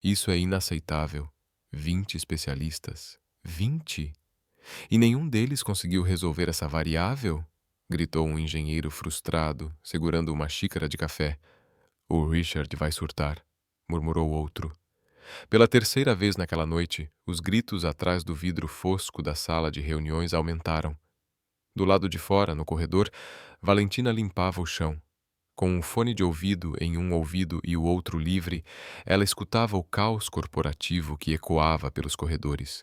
Isso é inaceitável. 20 especialistas. 20? E nenhum deles conseguiu resolver essa variável? Gritou um engenheiro frustrado, segurando uma xícara de café. O Richard vai surtar, murmurou outro. Pela terceira vez naquela noite, os gritos atrás do vidro fosco da sala de reuniões aumentaram. Do lado de fora, no corredor, Valentina limpava o chão. Com um fone de ouvido em um ouvido e o outro livre, ela escutava o caos corporativo que ecoava pelos corredores.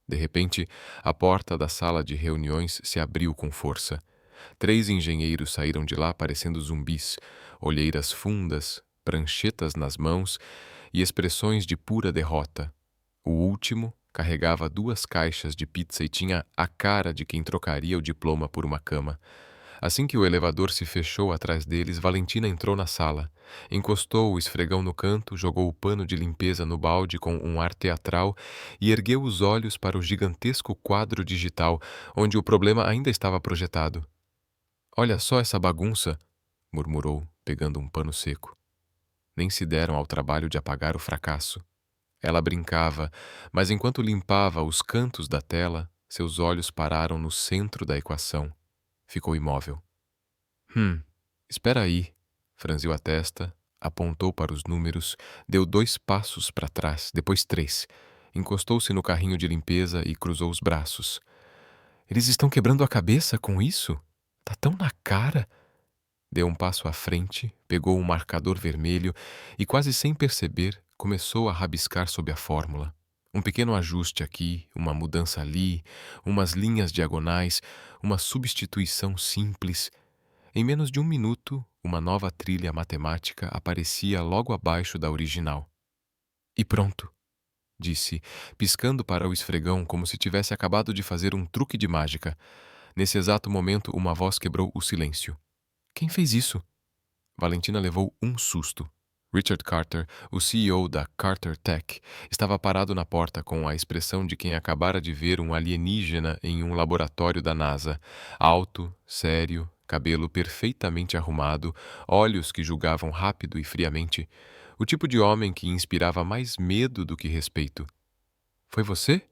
De repente, a porta da sala de reuniões se abriu com força. 3 engenheiros saíram de lá parecendo zumbis, olheiras fundas, pranchetas nas mãos e expressões de pura derrota. O último carregava 2 caixas de pizza e tinha a cara de quem trocaria o diploma por uma cama. Assim que o elevador se fechou atrás deles, Valentina entrou na sala. Encostou o esfregão no canto, jogou o pano de limpeza no balde com um ar teatral e ergueu os olhos para o gigantesco quadro digital, onde o problema ainda estava projetado. "Olha só essa bagunça", murmurou, pegando um pano seco. Nem se deram ao trabalho de apagar o fracasso. Ela brincava, mas enquanto limpava os cantos da tela, seus olhos pararam no centro da equação. Ficou imóvel. Espera aí", franziu a testa, apontou para os números, deu 2 passos para trás, depois 3. Encostou-se no carrinho de limpeza e cruzou os braços. "Eles estão quebrando a cabeça com isso? Tá tão na cara." Deu um passo à frente, pegou um marcador vermelho e, quase sem perceber, começou a rabiscar sob a fórmula. Um pequeno ajuste aqui, uma mudança ali, umas linhas diagonais, uma substituição simples. Em menos de 1 minuto, uma nova trilha matemática aparecia logo abaixo da original. "E pronto", disse, piscando para o esfregão como se tivesse acabado de fazer um truque de mágica. Nesse exato momento, uma voz quebrou o silêncio. "Quem fez isso?" Valentina levou um susto. Richard Carter, o CEO da Carter Tech, estava parado na porta com a expressão de quem acabara de ver um alienígena em um laboratório da NASA. Alto, sério, cabelo perfeitamente arrumado, olhos que julgavam rápido e friamente. O tipo de homem que inspirava mais medo do que respeito. "Foi você?"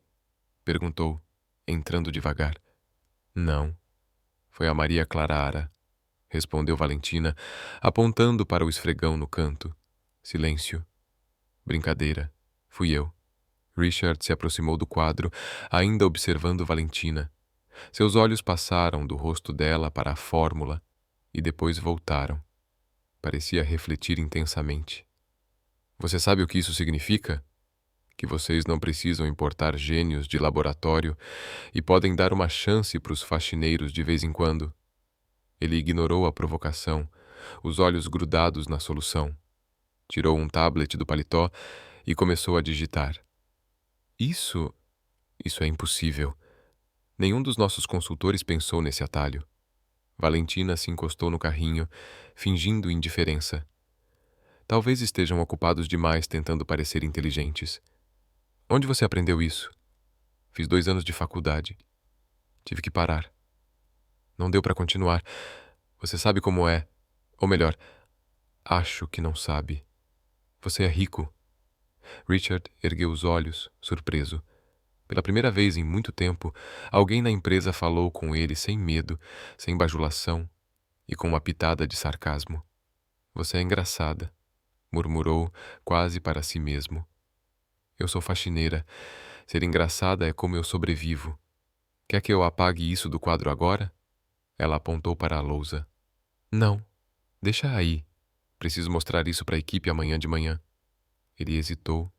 perguntou, entrando devagar. "Não. Foi a Maria Clara", respondeu Valentina, apontando para o esfregão no canto. Silêncio. "Brincadeira. Fui eu." Richard se aproximou do quadro, ainda observando Valentina. Seus olhos passaram do rosto dela para a fórmula e depois voltaram. Parecia refletir intensamente. "Você sabe o que isso significa? Que vocês não precisam importar gênios de laboratório e podem dar uma chance para os faxineiros de vez em quando." Ele ignorou a provocação, os olhos grudados na solução. Tirou um tablet do paletó e começou a digitar. Isso é impossível. Nenhum dos nossos consultores pensou nesse atalho." Valentina se encostou no carrinho, fingindo indiferença. "Talvez estejam ocupados demais tentando parecer inteligentes." "Onde você aprendeu isso?" "Fiz 2 anos de faculdade. Tive que parar. Não deu para continuar. Você sabe como é. Ou melhor, acho que não sabe. Você é rico." Richard ergueu os olhos, surpreso. Pela primeira vez em muito tempo, alguém na empresa falou com ele sem medo, sem bajulação e com uma pitada de sarcasmo. "Você é engraçada", murmurou, quase para si mesmo. "Eu sou faxineira. Ser engraçada é como eu sobrevivo. Quer que eu apague isso do quadro agora?" Ela apontou para a lousa. "Não. Deixa aí. Preciso mostrar isso para a equipe amanhã de manhã." Ele hesitou,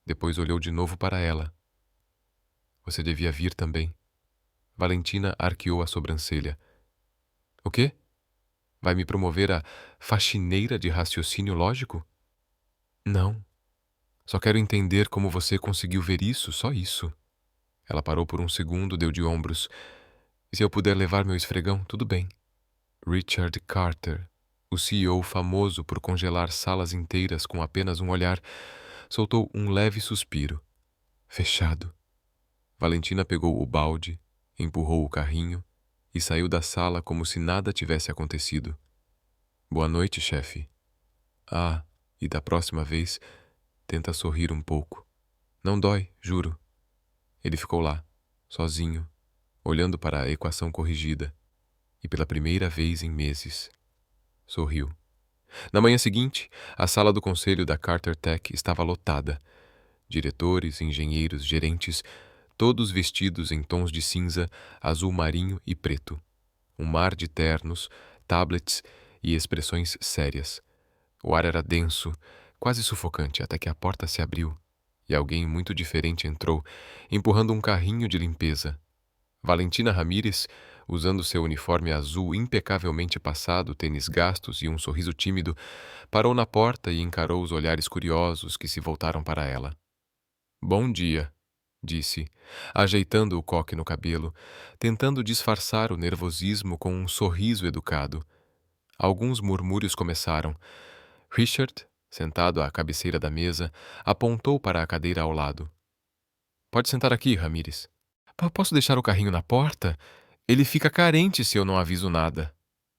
depois olhou de novo para ela. "Você devia vir também." Valentina arqueou a sobrancelha. "O quê? Vai me promover a faxineira de raciocínio lógico?" "Não. Só quero entender como você conseguiu ver isso, só isso." Ela parou por um segundo, deu de ombros. "E se eu puder levar meu esfregão, tudo bem." Richard Carter, o CEO famoso por congelar salas inteiras com apenas um olhar, soltou um leve suspiro. Fechado. Valentina pegou o balde, empurrou o carrinho e saiu da sala como se nada tivesse acontecido. "Boa noite, chefe." "Ah, e da próxima vez, Tenta sorrir um pouco. Não dói, juro. Ele ficou lá, sozinho, olhando para a equação corrigida. E pela primeira vez em meses, sorriu. Na manhã seguinte, a sala do conselho da Carter Tech estava lotada. Diretores, engenheiros, gerentes, todos vestidos em tons de cinza, azul marinho e preto. Um mar de ternos, tablets e expressões sérias. O ar era denso, quase sufocante, até que a porta se abriu e alguém muito diferente entrou, empurrando um carrinho de limpeza. Valentina Ramírez, usando seu uniforme azul impecavelmente passado, tênis gastos e um sorriso tímido, parou na porta e encarou os olhares curiosos que se voltaram para ela. "Bom dia", disse, ajeitando o coque no cabelo, tentando disfarçar o nervosismo com um sorriso educado. Alguns murmúrios começaram. Richard, sentado à cabeceira da mesa, apontou para a cadeira ao lado. "Pode sentar aqui, Ramírez." Posso deixar o carrinho na porta? Ele fica carente se eu não aviso nada",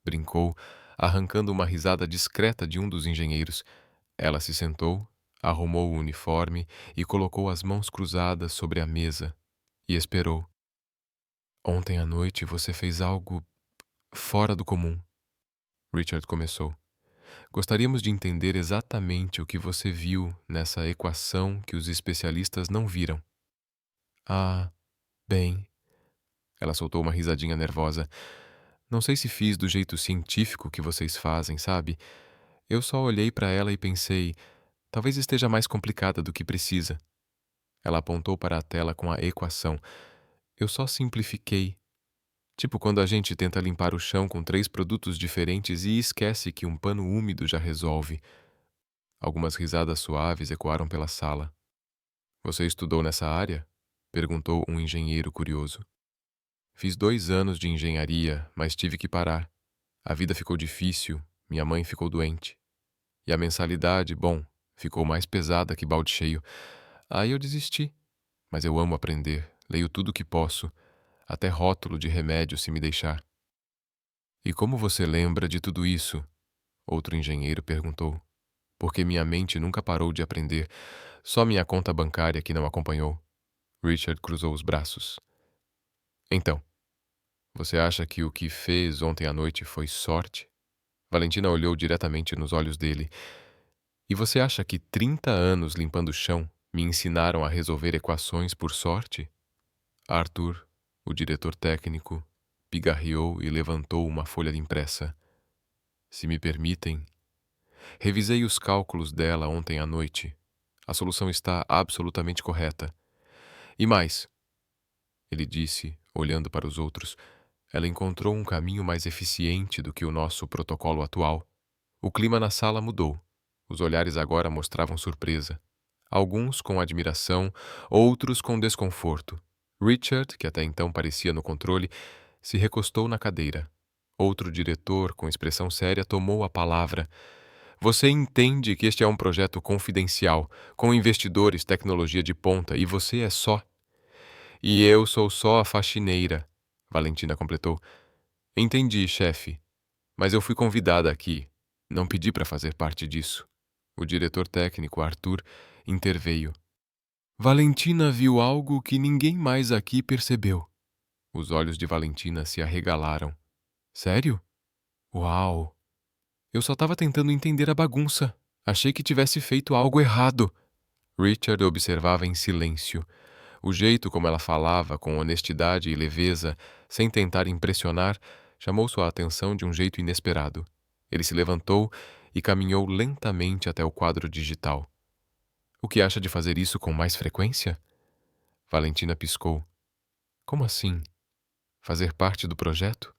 brincou, arrancando uma risada discreta de um dos engenheiros. Ela se sentou, arrumou o uniforme e colocou as mãos cruzadas sobre a mesa e esperou. "Ontem à noite você fez algo fora do comum", Richard começou. "Gostaríamos de entender exatamente o que você viu nessa equação que os especialistas não viram." "Ah, bem." Ela soltou uma risadinha nervosa. "Não sei se fiz do jeito científico que vocês fazem, sabe? Eu só olhei para ela e pensei, talvez esteja mais complicada do que precisa." Ela apontou para a tela com a equação. "Eu só simplifiquei. Tipo quando a gente tenta limpar o chão com 3 produtos diferentes e esquece que um pano úmido já resolve." Algumas risadas suaves ecoaram pela sala. "Você estudou nessa área?" perguntou um engenheiro curioso. "Fiz 2 anos de engenharia, mas tive que parar. A vida ficou difícil, minha mãe ficou doente. E a mensalidade, bom, ficou mais pesada que balde cheio. Aí eu desisti. Mas eu amo aprender, leio tudo o que posso, até rótulo de remédio se me deixar." "E como você lembra de tudo isso?" outro engenheiro perguntou. "Porque minha mente nunca parou de aprender, só minha conta bancária que não acompanhou." Richard cruzou os braços. "Então, você acha que o que fez ontem à noite foi sorte?" Valentina olhou diretamente nos olhos dele. "E você acha que 30 anos limpando o chão me ensinaram a resolver equações por sorte?" Arthur, o diretor técnico, pigarreou e levantou uma folha impressa. "Se me permitem, revisei os cálculos dela ontem à noite. A solução está absolutamente correta. E mais", ele disse, olhando para os outros, "ela encontrou um caminho mais eficiente do que o nosso protocolo atual." O clima na sala mudou. Os olhares agora mostravam surpresa. Alguns com admiração, outros com desconforto. Richard, que até então parecia no controle, se recostou na cadeira. Outro diretor, com expressão séria, tomou a palavra. "Você entende que este é um projeto confidencial, com investidores, tecnologia de ponta, e você é só." "E eu sou só a faxineira", Valentina completou. "Entendi, chefe. Mas eu fui convidada aqui. Não pedi para fazer parte disso." O diretor técnico, Arthur, interveio. "Valentina viu algo que ninguém mais aqui percebeu." Os olhos de Valentina se arregalaram. "Sério? Uau! Eu só estava tentando entender a bagunça. Achei que tivesse feito algo errado." Richard observava em silêncio. O jeito como ela falava, com honestidade e leveza, sem tentar impressionar, chamou sua atenção de um jeito inesperado. Ele se levantou e caminhou lentamente até o quadro digital. "O que acha de fazer isso com mais frequência?" Valentina piscou. "Como assim? Fazer parte do projeto?"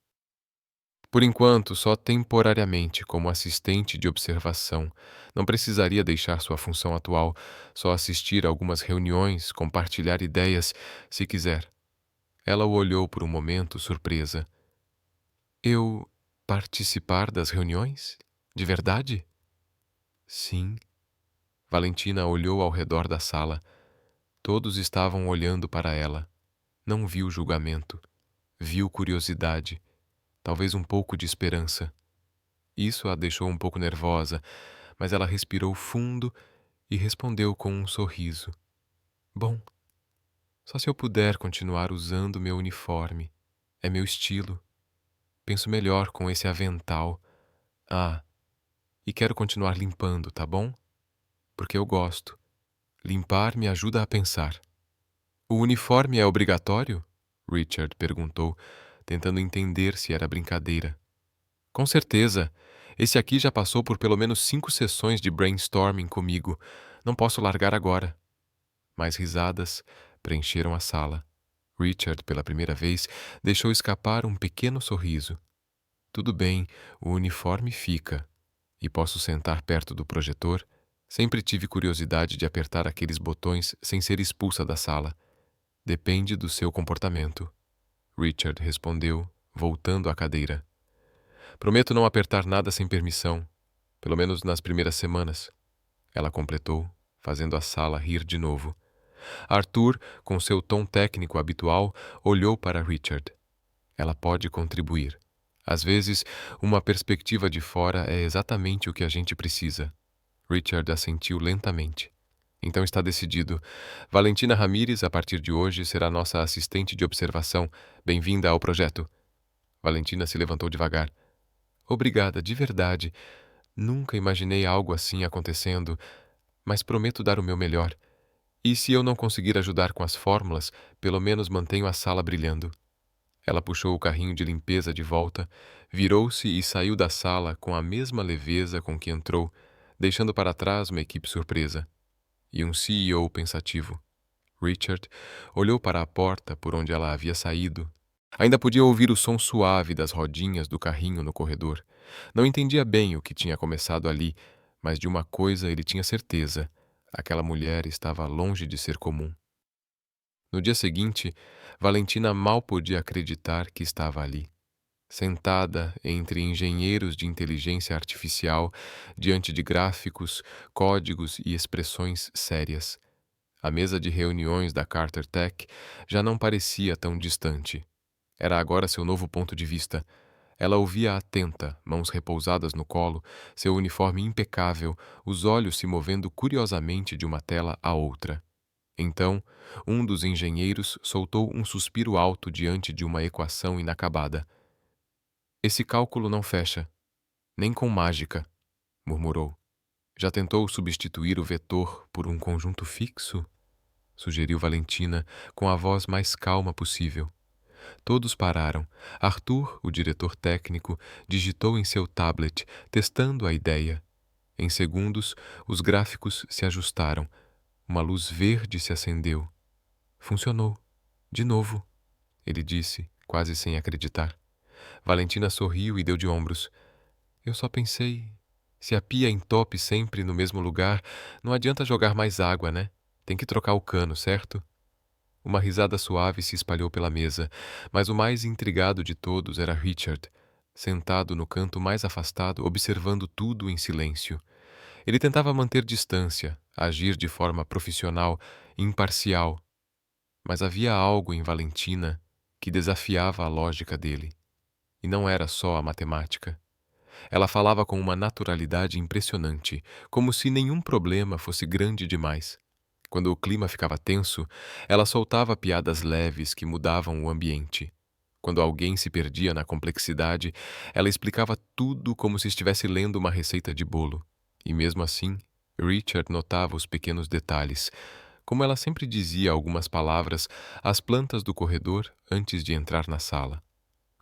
"Por enquanto, só temporariamente, como assistente de observação. Não precisaria deixar sua função atual, só assistir a algumas reuniões, compartilhar ideias, se quiser." Ela o olhou por um momento, surpresa. "Eu participar das reuniões? De verdade?" "Sim." Valentina olhou ao redor da sala. Todos estavam olhando para ela. Não viu julgamento. Viu curiosidade. Talvez um pouco de esperança. Isso a deixou um pouco nervosa, mas ela respirou fundo e respondeu com um sorriso. Bom, só se eu puder continuar usando meu uniforme. É meu estilo. Penso melhor com esse avental. Ah, e quero continuar limpando, tá bom? Porque eu gosto. Limpar me ajuda a pensar. O uniforme é obrigatório? Richard perguntou, tentando entender se era brincadeira. Com certeza. Esse aqui já passou por pelo menos 5 sessões de brainstorming comigo. Não posso largar agora. Mais risadas preencheram a sala. Richard, pela primeira vez, deixou escapar um pequeno sorriso. Tudo bem, o uniforme fica. E posso sentar perto do projetor? Sempre tive curiosidade de apertar aqueles botões sem ser expulsa da sala. Depende do seu comportamento. Richard respondeu, voltando à cadeira. Prometo não apertar nada sem permissão, pelo menos nas primeiras semanas. Ela completou, fazendo a sala rir de novo. Arthur, com seu tom técnico habitual, olhou para Richard. Ela pode contribuir. Às vezes, uma perspectiva de fora é exatamente o que a gente precisa. Richard assentiu lentamente. Então está decidido. Valentina Ramírez, a partir de hoje, será nossa assistente de observação. Bem-vinda ao projeto. Valentina se levantou devagar. Obrigada, de verdade. Nunca imaginei algo assim acontecendo, mas prometo dar o meu melhor. E se eu não conseguir ajudar com as fórmulas, pelo menos mantenho a sala brilhando. Ela puxou o carrinho de limpeza de volta, virou-se e saiu da sala com a mesma leveza com que entrou, deixando para trás uma equipe surpresa. E um CEO pensativo. Richard olhou para a porta por onde ela havia saído. Ainda podia ouvir o som suave das rodinhas do carrinho no corredor. Não entendia bem o que tinha começado ali, mas de uma coisa ele tinha certeza: aquela mulher estava longe de ser comum. No dia seguinte, Valentina mal podia acreditar que estava ali, sentada entre engenheiros de inteligência artificial, diante de gráficos, códigos e expressões sérias. A mesa de reuniões da Carter Tech já não parecia tão distante. Era agora seu novo ponto de vista. Ela ouvia atenta, mãos repousadas no colo, seu uniforme impecável, os olhos se movendo curiosamente de uma tela à outra. Então, um dos engenheiros soltou um suspiro alto diante de uma equação inacabada. Esse cálculo não fecha. Nem com mágica, murmurou. Já tentou substituir o vetor por um conjunto fixo? Sugeriu Valentina, com a voz mais calma possível. Todos pararam. Arthur, o diretor técnico, digitou em seu tablet, testando a ideia. Em segundos, os gráficos se ajustaram. Uma luz verde se acendeu. Funcionou. De novo, ele disse, quase sem acreditar. Valentina sorriu e deu de ombros. Eu só pensei, se a pia entope sempre no mesmo lugar, não adianta jogar mais água, né? Tem que trocar o cano, certo? Uma risada suave se espalhou pela mesa, mas o mais intrigado de todos era Richard, sentado no canto mais afastado, observando tudo em silêncio. Ele tentava manter distância, agir de forma profissional, imparcial, mas havia algo em Valentina que desafiava a lógica dele. E não era só a matemática. Ela falava com uma naturalidade impressionante, como se nenhum problema fosse grande demais. Quando o clima ficava tenso, ela soltava piadas leves que mudavam o ambiente. Quando alguém se perdia na complexidade, ela explicava tudo como se estivesse lendo uma receita de bolo. E mesmo assim, Richard notava os pequenos detalhes, como ela sempre dizia algumas palavras às plantas do corredor antes de entrar na sala.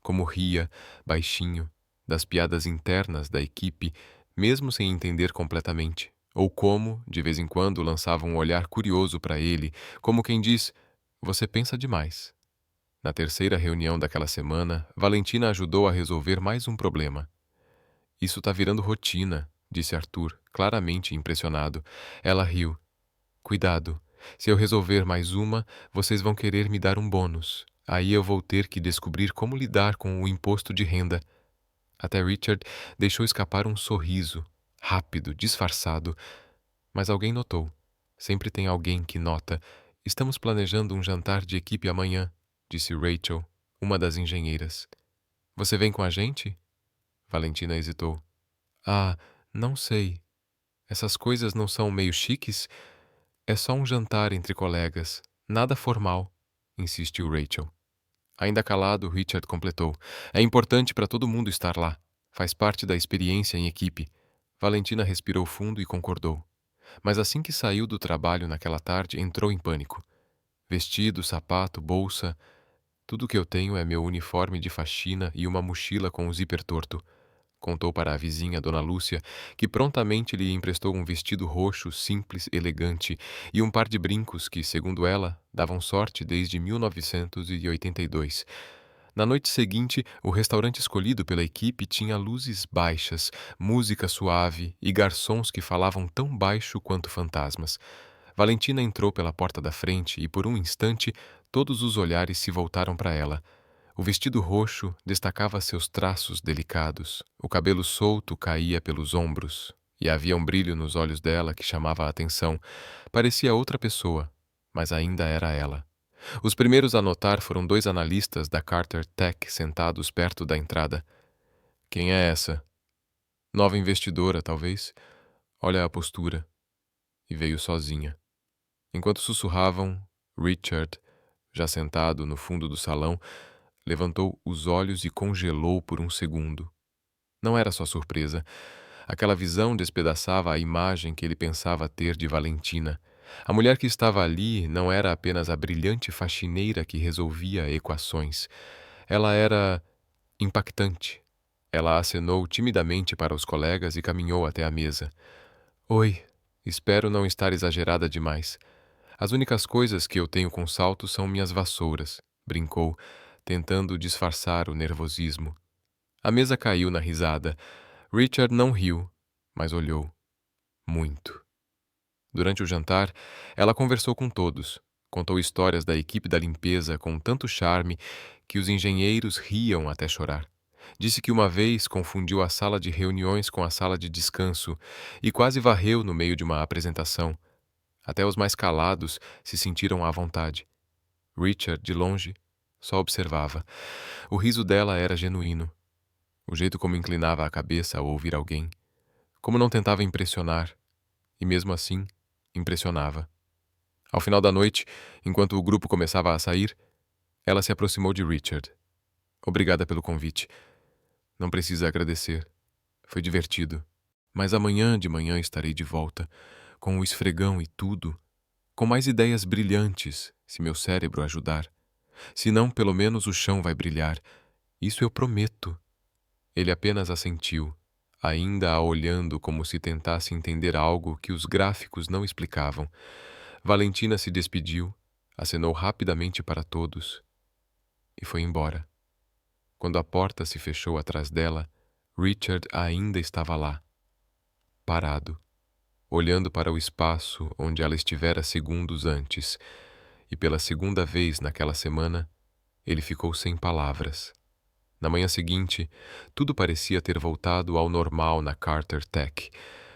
Como ria, baixinho, das piadas internas da equipe, mesmo sem entender completamente. Ou como, de vez em quando, lançava um olhar curioso para ele, como quem diz: Você pensa demais. Na terceira reunião daquela semana, Valentina ajudou a resolver mais um problema. Isso tá virando rotina, disse Arthur, claramente impressionado. Ela riu. Cuidado. Se eu resolver mais uma, vocês vão querer me dar um bônus. Aí eu vou ter que descobrir como lidar com o imposto de renda. Até Richard deixou escapar um sorriso, rápido, disfarçado. Mas alguém notou. Sempre tem alguém que nota. Estamos planejando um jantar de equipe amanhã, disse Rachel, uma das engenheiras. Você vem com a gente? Valentina hesitou. Ah, não sei. Essas coisas não são meio chiques? É só um jantar entre colegas, nada formal, insistiu Rachel. Ainda calado, Richard completou. É importante para todo mundo estar lá. Faz parte da experiência em equipe. Valentina respirou fundo e concordou. Mas assim que saiu do trabalho naquela tarde, entrou em pânico. Vestido, sapato, bolsa. Tudo que eu tenho é meu uniforme de faxina e uma mochila com o zíper torto. Contou para a vizinha, Dona Lúcia, que prontamente lhe emprestou um vestido roxo, simples, elegante, e um par de brincos que, segundo ela, davam sorte desde 1982. Na noite seguinte, o restaurante escolhido pela equipe tinha luzes baixas, música suave e garçons que falavam tão baixo quanto fantasmas. Valentina entrou pela porta da frente e, por um instante, todos os olhares se voltaram para ela. O vestido roxo destacava seus traços delicados. O cabelo solto caía pelos ombros, e havia um brilho nos olhos dela que chamava a atenção. Parecia outra pessoa, mas ainda era ela. Os primeiros a notar foram dois analistas da Carter Tech sentados perto da entrada. Quem é essa? Nova investidora, talvez. Olha a postura. E veio sozinha. Enquanto sussurravam, Richard, já sentado no fundo do salão, levantou os olhos e congelou por um segundo. Não era só surpresa. Aquela visão despedaçava a imagem que ele pensava ter de Valentina. A mulher que estava ali não era apenas a brilhante faxineira que resolvia equações. Ela era impactante. Ela acenou timidamente para os colegas e caminhou até a mesa. Oi, espero não estar exagerada demais. As únicas coisas que eu tenho com salto são minhas vassouras, brincou, tentando disfarçar o nervosismo. A mesa caiu na risada. Richard não riu, mas olhou. Muito. Durante o jantar, ela conversou com todos. Contou histórias da equipe da limpeza com tanto charme que os engenheiros riam até chorar. Disse que uma vez confundiu a sala de reuniões com a sala de descanso e quase varreu no meio de uma apresentação. Até os mais calados se sentiram à vontade. Richard, de longe, só observava. O riso dela era genuíno. O jeito como inclinava a cabeça ao ouvir alguém. Como não tentava impressionar. E mesmo assim, impressionava. Ao final da noite, enquanto o grupo começava a sair, ela se aproximou de Richard. Obrigada pelo convite. Não precisa agradecer. Foi divertido. Mas amanhã de manhã estarei de volta, com o esfregão e tudo, com mais ideias brilhantes, se meu cérebro ajudar. Se não, pelo menos o chão vai brilhar. Isso eu prometo. Ele apenas assentiu, ainda a olhando como se tentasse entender algo que os gráficos não explicavam. Valentina se despediu, acenou rapidamente para todos e foi embora. Quando a porta se fechou atrás dela, Richard ainda estava lá, parado, olhando para o espaço onde ela estivera segundos antes, e pela segunda vez naquela semana, ele ficou sem palavras. Na manhã seguinte, tudo parecia ter voltado ao normal na Carter Tech.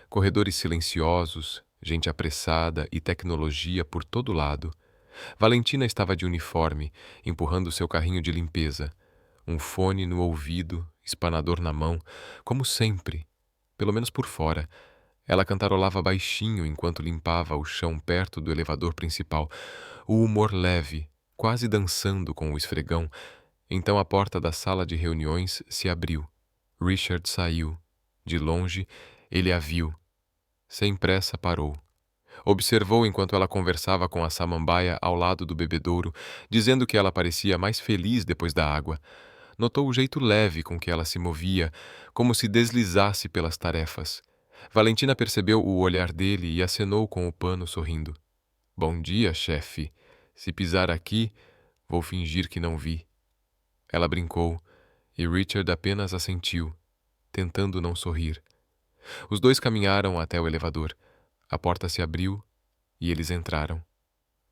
Corredores silenciosos, gente apressada e tecnologia por todo lado. Valentina estava de uniforme, empurrando seu carrinho de limpeza, um fone no ouvido, espanador na mão, como sempre, pelo menos por fora. Ela cantarolava baixinho enquanto limpava o chão perto do elevador principal, o humor leve, quase dançando com o esfregão. Então a porta da sala de reuniões se abriu. Richard saiu. De longe, ele a viu. Sem pressa, parou. Observou enquanto ela conversava com a samambaia ao lado do bebedouro, dizendo que ela parecia mais feliz depois da água. Notou o jeito leve com que ela se movia, como se deslizasse pelas tarefas. Valentina percebeu o olhar dele e acenou com o pano, sorrindo. Bom dia, chefe. Se pisar aqui, vou fingir que não vi. Ela brincou, e Richard apenas assentiu, tentando não sorrir. Os dois caminharam até o elevador. A porta se abriu e eles entraram.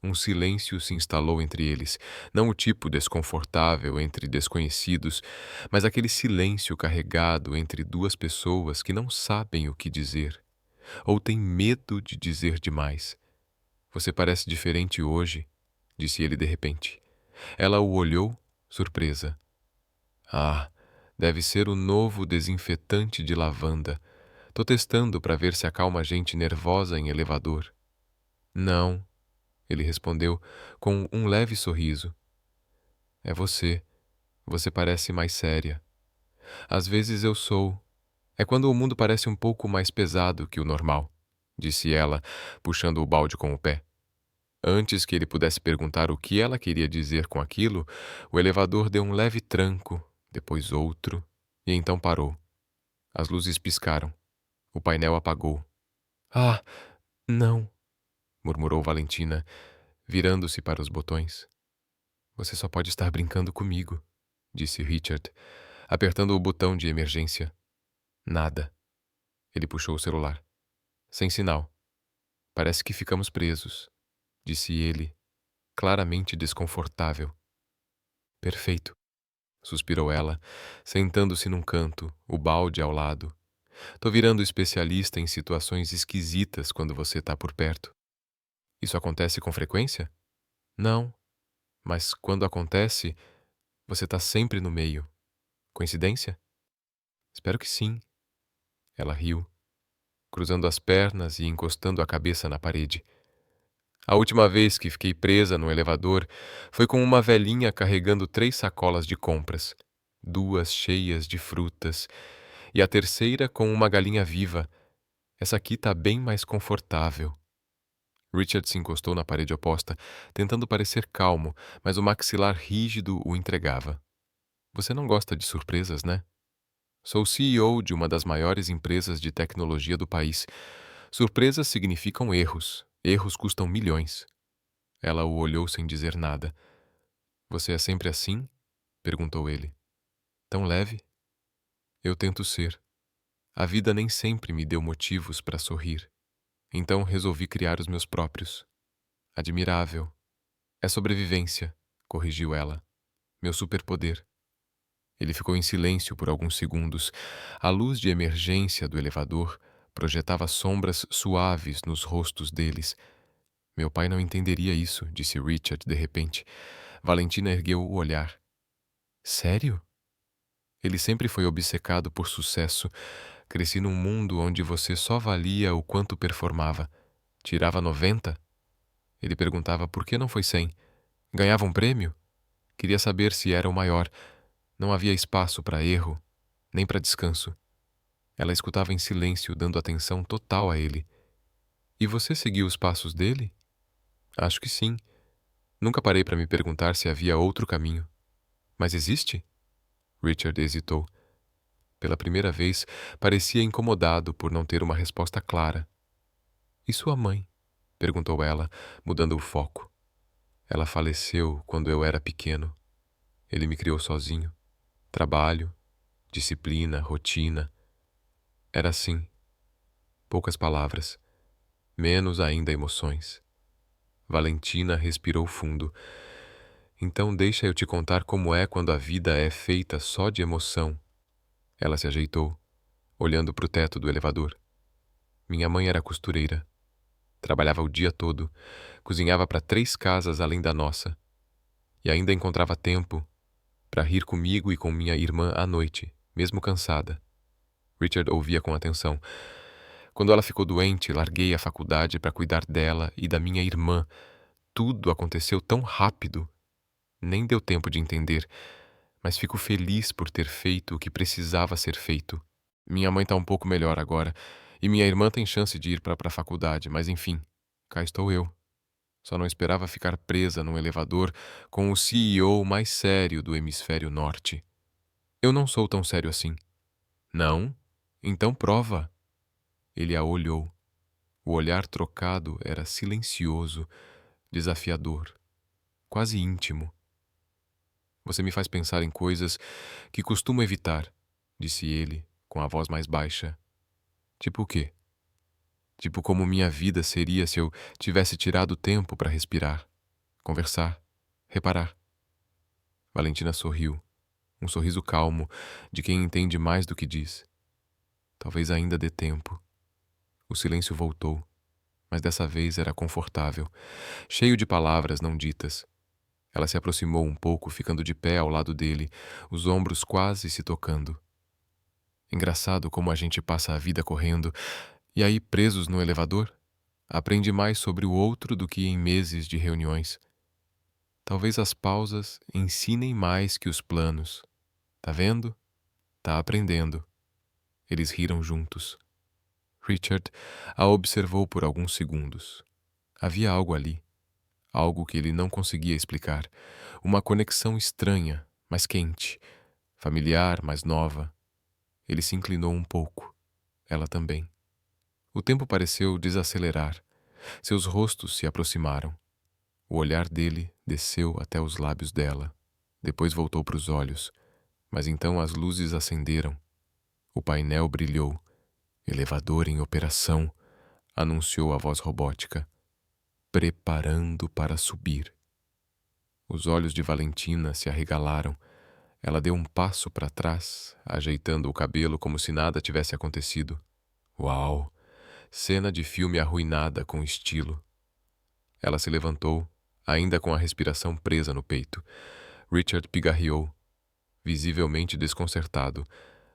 Um silêncio se instalou entre eles, não o tipo desconfortável entre desconhecidos, mas aquele silêncio carregado entre duas pessoas que não sabem o que dizer, ou têm medo de dizer demais. Você parece diferente hoje, disse ele de repente. Ela o olhou, surpresa. Ah, deve ser o novo desinfetante de lavanda. Tô testando para ver se acalma gente nervosa em elevador. Não, ele respondeu com um leve sorriso. É você. Você parece mais séria. Às vezes eu sou. É quando o mundo parece um pouco mais pesado que o normal, disse ela, puxando o balde com o pé. Antes que ele pudesse perguntar o que ela queria dizer com aquilo, o elevador deu um leve tranco, depois outro, e então parou. As luzes piscaram. O painel apagou. Ah, não, murmurou Valentina, virando-se para os botões. Você só pode estar brincando comigo, disse Richard, apertando o botão de emergência. Nada. Ele puxou o celular. Sem sinal. Parece que ficamos presos, disse ele, claramente desconfortável. Perfeito, suspirou ela, sentando-se num canto, o balde ao lado. Tô virando especialista em situações esquisitas quando você tá por perto. Isso acontece com frequência? Não, mas quando acontece, você tá sempre no meio. Coincidência? Espero que sim. Ela riu, cruzando as pernas e encostando a cabeça na parede. A última vez que fiquei presa no elevador foi com uma velhinha carregando 3 sacolas de compras, 2 cheias de frutas, e a terceira com uma galinha viva. Essa aqui tá bem mais confortável. Richard se encostou na parede oposta, tentando parecer calmo, mas o maxilar rígido o entregava. Você não gosta de surpresas, né? Sou CEO de uma das maiores empresas de tecnologia do país. Surpresas significam erros. Erros custam milhões. Ela o olhou sem dizer nada. Você é sempre assim? Perguntou ele. Tão leve? Eu tento ser. A vida nem sempre me deu motivos para sorrir. Então resolvi criar os meus próprios. Admirável. É sobrevivência, corrigiu ela. Meu superpoder. Ele ficou em silêncio por alguns segundos. A luz de emergência do elevador projetava sombras suaves nos rostos deles. Meu pai não entenderia isso, disse Richard de repente. Valentina ergueu o olhar. Sério? Ele sempre foi obcecado por sucesso. Cresci num mundo onde você só valia o quanto performava. Tirava 90? Ele perguntava por que não foi 100. Ganhava um prêmio? Queria saber se era o maior. Não havia espaço para erro, nem para descanso. Ela escutava em silêncio, dando atenção total a ele. E você seguiu os passos dele? Acho que sim. Nunca parei para me perguntar se havia outro caminho. Mas existe? Richard hesitou. Pela primeira vez, parecia incomodado por não ter uma resposta clara. E sua mãe? Perguntou ela, mudando o foco. Ela faleceu quando eu era pequeno. Ele me criou sozinho. Trabalho, disciplina, rotina. Era assim. Poucas palavras. Menos ainda emoções. Valentina respirou fundo. Então deixa eu te contar como é quando a vida é feita só de emoção. Ela se ajeitou, olhando para o teto do elevador. Minha mãe era costureira. Trabalhava o dia todo, cozinhava para 3 casas além da nossa. E ainda encontrava tempo para rir comigo e com minha irmã à noite, mesmo cansada. Richard ouvia com atenção. Quando ela ficou doente, larguei a faculdade para cuidar dela e da minha irmã. Tudo aconteceu tão rápido. Nem deu tempo de entender, mas fico feliz por ter feito o que precisava ser feito. Minha mãe tá um pouco melhor agora, e minha irmã tem chance de ir para a faculdade, mas enfim, cá estou eu. Só não esperava ficar presa num elevador com o CEO mais sério do hemisfério norte. Eu não sou tão sério assim. Não? Então prova. Ele a olhou. O olhar trocado era silencioso, desafiador, quase íntimo. Você me faz pensar em coisas que costumo evitar, disse ele, com a voz mais baixa. Tipo o quê? Tipo como minha vida seria se eu tivesse tirado tempo para respirar, conversar, reparar. Valentina sorriu, um sorriso calmo, de quem entende mais do que diz. Talvez ainda dê tempo. O silêncio voltou, mas dessa vez era confortável, cheio de palavras não ditas. Ela se aproximou um pouco, ficando de pé ao lado dele, os ombros quase se tocando. Engraçado como a gente passa a vida correndo e aí, presos no elevador, aprende mais sobre o outro do que em meses de reuniões. Talvez as pausas ensinem mais que os planos. Tá vendo? Tá aprendendo. Eles riram juntos. Richard a observou por alguns segundos. Havia algo ali, algo que ele não conseguia explicar. Uma conexão estranha, mas quente, familiar, mas nova. Ele se inclinou um pouco. Ela também. O tempo pareceu desacelerar. Seus rostos se aproximaram. O olhar dele desceu até os lábios dela. Depois voltou para os olhos. Mas então as luzes acenderam. O painel brilhou. Elevador em operação, anunciou a voz robótica. Preparando para subir. Os olhos de Valentina se arregalaram. Ela deu um passo para trás, ajeitando o cabelo como se nada tivesse acontecido. Uau! Cena de filme arruinada com estilo. Ela se levantou, ainda com a respiração presa no peito. Richard pigarreou, visivelmente desconcertado,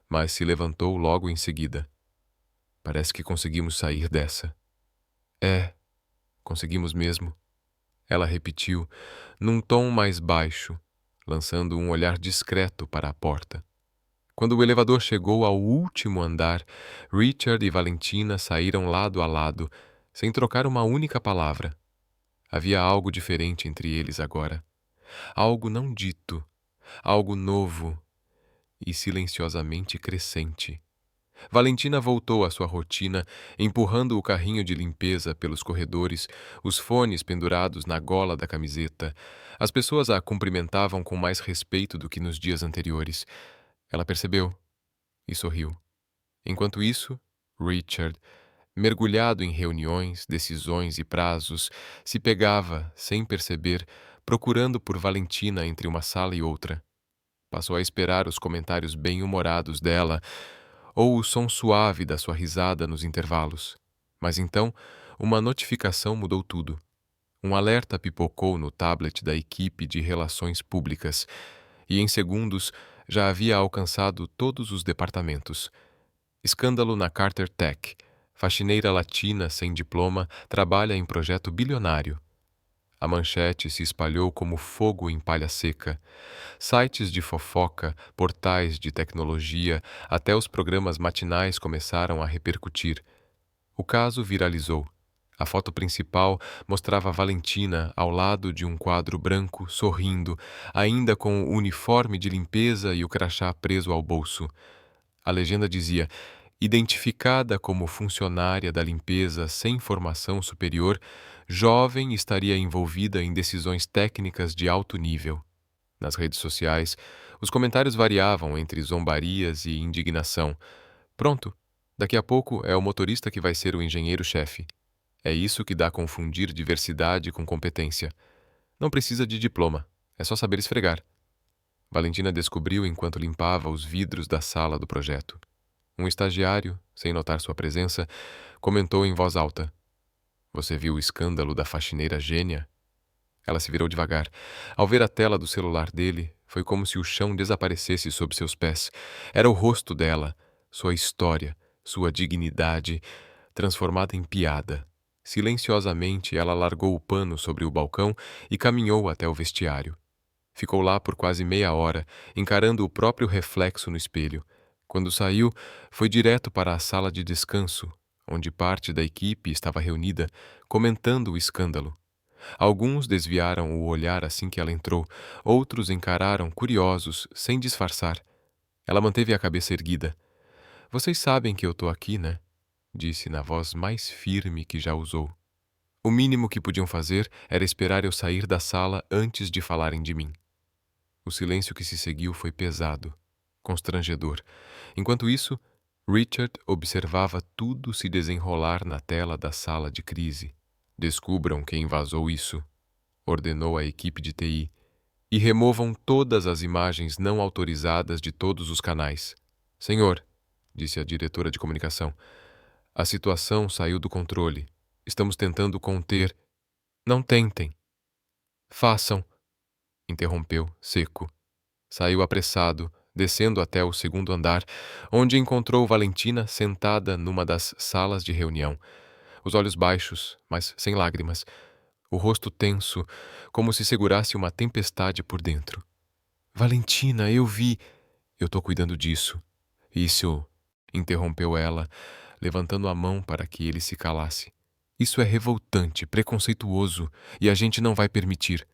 mas se levantou logo em seguida. Parece que conseguimos sair dessa. É, conseguimos mesmo. Ela repetiu, num tom mais baixo, lançando um olhar discreto para a porta. Quando o elevador chegou ao último andar, Richard e Valentina saíram lado a lado, sem trocar uma única palavra. Havia algo diferente entre eles agora. Algo não dito, algo novo e silenciosamente crescente. Valentina voltou à sua rotina, empurrando o carrinho de limpeza pelos corredores, os fones pendurados na gola da camiseta. As pessoas a cumprimentavam com mais respeito do que nos dias anteriores. Ela percebeu e sorriu. Enquanto isso, Richard, mergulhado em reuniões, decisões e prazos, se pegava, sem perceber, procurando por Valentina entre uma sala e outra. Passou a esperar os comentários bem-humorados dela ou o som suave da sua risada nos intervalos. Mas então, uma notificação mudou tudo. Um alerta pipocou no tablet da equipe de relações públicas e, em segundos, já havia alcançado todos os departamentos. Escândalo na Carter Tech. Faxineira latina sem diploma trabalha em projeto bilionário. A manchete se espalhou como fogo em palha seca. Sites de fofoca, portais de tecnologia, até os programas matinais começaram a repercutir. O caso viralizou. A foto principal mostrava Valentina ao lado de um quadro branco, sorrindo, ainda com o uniforme de limpeza e o crachá preso ao bolso. A legenda dizia: identificada como funcionária da limpeza sem formação superior, jovem estaria envolvida em decisões técnicas de alto nível. Nas redes sociais, os comentários variavam entre zombarias e indignação. Pronto, daqui a pouco é o motorista que vai ser o engenheiro-chefe. É isso que dá a confundir diversidade com competência. Não precisa de diploma, é só saber esfregar. Valentina descobriu enquanto limpava os vidros da sala do projeto. Um estagiário, sem notar sua presença, comentou em voz alta: Você viu o escândalo da faxineira gênia? Ela se virou devagar. Ao ver a tela do celular dele, foi como se o chão desaparecesse sob seus pés. Era o rosto dela, sua história, sua dignidade, transformada em piada. Silenciosamente, ela largou o pano sobre o balcão e caminhou até o vestiário. Ficou lá por quase meia hora, encarando o próprio reflexo no espelho. Quando saiu, foi direto para a sala de descanso, onde parte da equipe estava reunida, comentando o escândalo. Alguns desviaram o olhar assim que ela entrou, outros encararam curiosos, sem disfarçar. Ela manteve a cabeça erguida. Vocês sabem que eu tô aqui, né? Disse na voz mais firme que já usou. O mínimo que podiam fazer era esperar eu sair da sala antes de falarem de mim. O silêncio que se seguiu foi pesado, constrangedor. Enquanto isso, Richard observava tudo se desenrolar na tela da sala de crise. Descubram quem vazou isso, ordenou à equipe de TI, e removam todas as imagens não autorizadas de todos os canais. Senhor, disse a diretora de comunicação, a situação saiu do controle. Estamos tentando conter. Não tentem. Façam, interrompeu, seco. Saiu apressado, descendo até o segundo andar, onde encontrou Valentina sentada numa das salas de reunião, os olhos baixos, mas sem lágrimas, o rosto tenso, como se segurasse uma tempestade por dentro. Valentina, eu vi. Eu tô cuidando disso. Isso, interrompeu ela, levantando a mão para que ele se calasse. Isso é revoltante, preconceituoso, e a gente não vai permitir.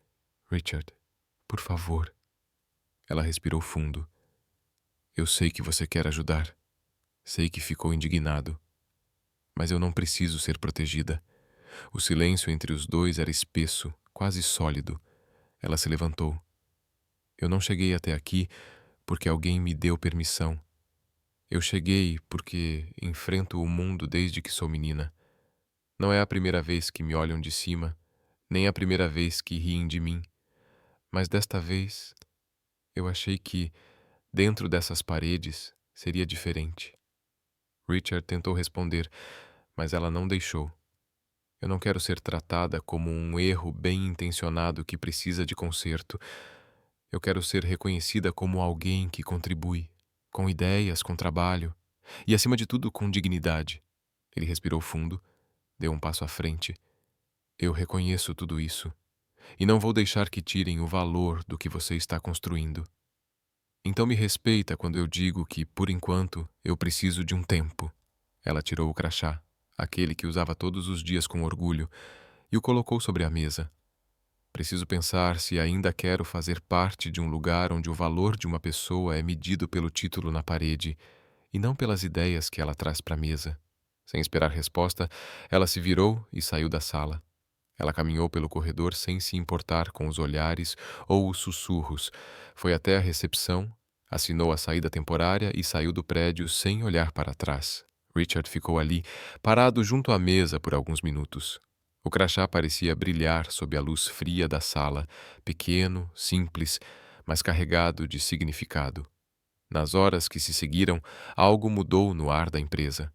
Richard, por favor. Ela respirou fundo. Eu sei que você quer ajudar. Sei que ficou indignado. Mas eu não preciso ser protegida. O silêncio entre os dois era espesso, quase sólido. Ela se levantou. Eu não cheguei até aqui porque alguém me deu permissão. Eu cheguei porque enfrento o mundo desde que sou menina. Não é a primeira vez que me olham de cima, nem a primeira vez que riem de mim. Mas desta vez, eu achei que, dentro dessas paredes, seria diferente. Richard tentou responder, mas ela não deixou. Eu não quero ser tratada como um erro bem-intencionado que precisa de conserto. Eu quero ser reconhecida como alguém que contribui, com ideias, com trabalho e, acima de tudo, com dignidade. Ele respirou fundo, deu um passo à frente. Eu reconheço tudo isso e não vou deixar que tirem o valor do que você está construindo. Então me respeita quando eu digo que, por enquanto, eu preciso de um tempo. Ela tirou o crachá, aquele que usava todos os dias com orgulho, e o colocou sobre a mesa. Preciso pensar se ainda quero fazer parte de um lugar onde o valor de uma pessoa é medido pelo título na parede e não pelas ideias que ela traz para a mesa. Sem esperar resposta, ela se virou e saiu da sala. Ela caminhou pelo corredor sem se importar com os olhares ou os sussurros. Foi até a recepção, assinou a saída temporária e saiu do prédio sem olhar para trás. Richard ficou ali, parado junto à mesa por alguns minutos. O crachá parecia brilhar sob a luz fria da sala, pequeno, simples, mas carregado de significado. Nas horas que se seguiram, algo mudou no ar da empresa.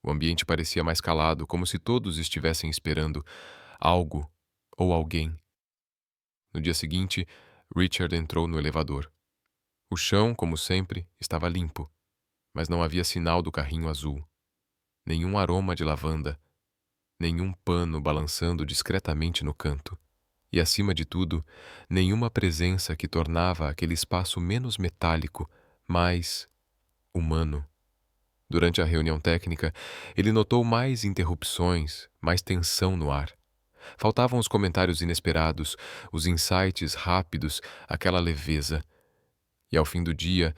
O ambiente parecia mais calado, como se todos estivessem esperando algo ou alguém. No dia seguinte, Richard entrou no elevador. O chão, como sempre, estava limpo, mas não havia sinal do carrinho azul. Nenhum aroma de lavanda, nenhum pano balançando discretamente no canto. E, acima de tudo, nenhuma presença que tornava aquele espaço menos metálico, mais humano. Durante a reunião técnica, ele notou mais interrupções, mais tensão no ar. Faltavam os comentários inesperados, os insights rápidos, aquela leveza. E ao fim do dia,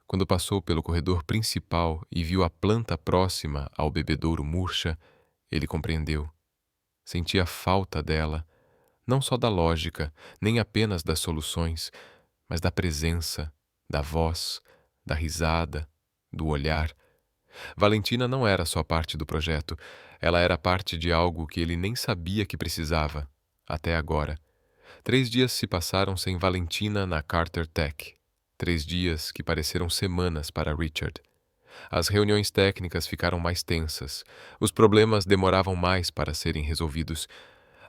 quando passou pelo corredor principal e viu a planta próxima ao bebedouro murcha, ele compreendeu. Sentia falta dela, não só da lógica, nem apenas das soluções, mas da presença, da voz, da risada, do olhar. Valentina não era só parte do projeto, ela era parte de algo que ele nem sabia que precisava, até agora. 3 dias se passaram sem Valentina na Carter Tech. 3 dias que pareceram semanas para Richard. As reuniões técnicas ficaram mais tensas, os problemas demoravam mais para serem resolvidos.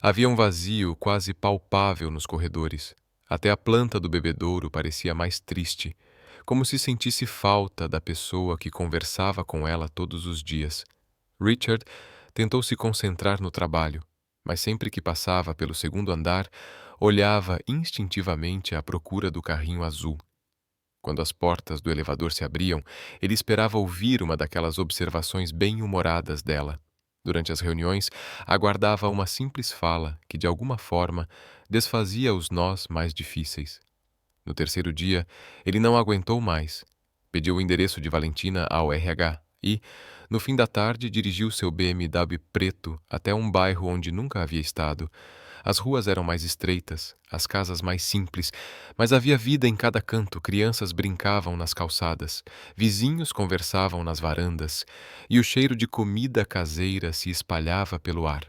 Havia um vazio quase palpável nos corredores. Até a planta do bebedouro parecia mais triste, como se sentisse falta da pessoa que conversava com ela todos os dias. Richard tentou se concentrar no trabalho, mas sempre que passava pelo segundo andar, olhava instintivamente à procura do carrinho azul. Quando as portas do elevador se abriam, ele esperava ouvir uma daquelas observações bem-humoradas dela. Durante as reuniões, aguardava uma simples fala que, de alguma forma, desfazia os nós mais difíceis. No terceiro dia, ele não aguentou mais. Pediu o endereço de Valentina ao RH e, no fim da tarde, dirigiu seu BMW preto até um bairro onde nunca havia estado. As ruas eram mais estreitas, as casas mais simples, mas havia vida em cada canto. Crianças brincavam nas calçadas, vizinhos conversavam nas varandas, e o cheiro de comida caseira se espalhava pelo ar.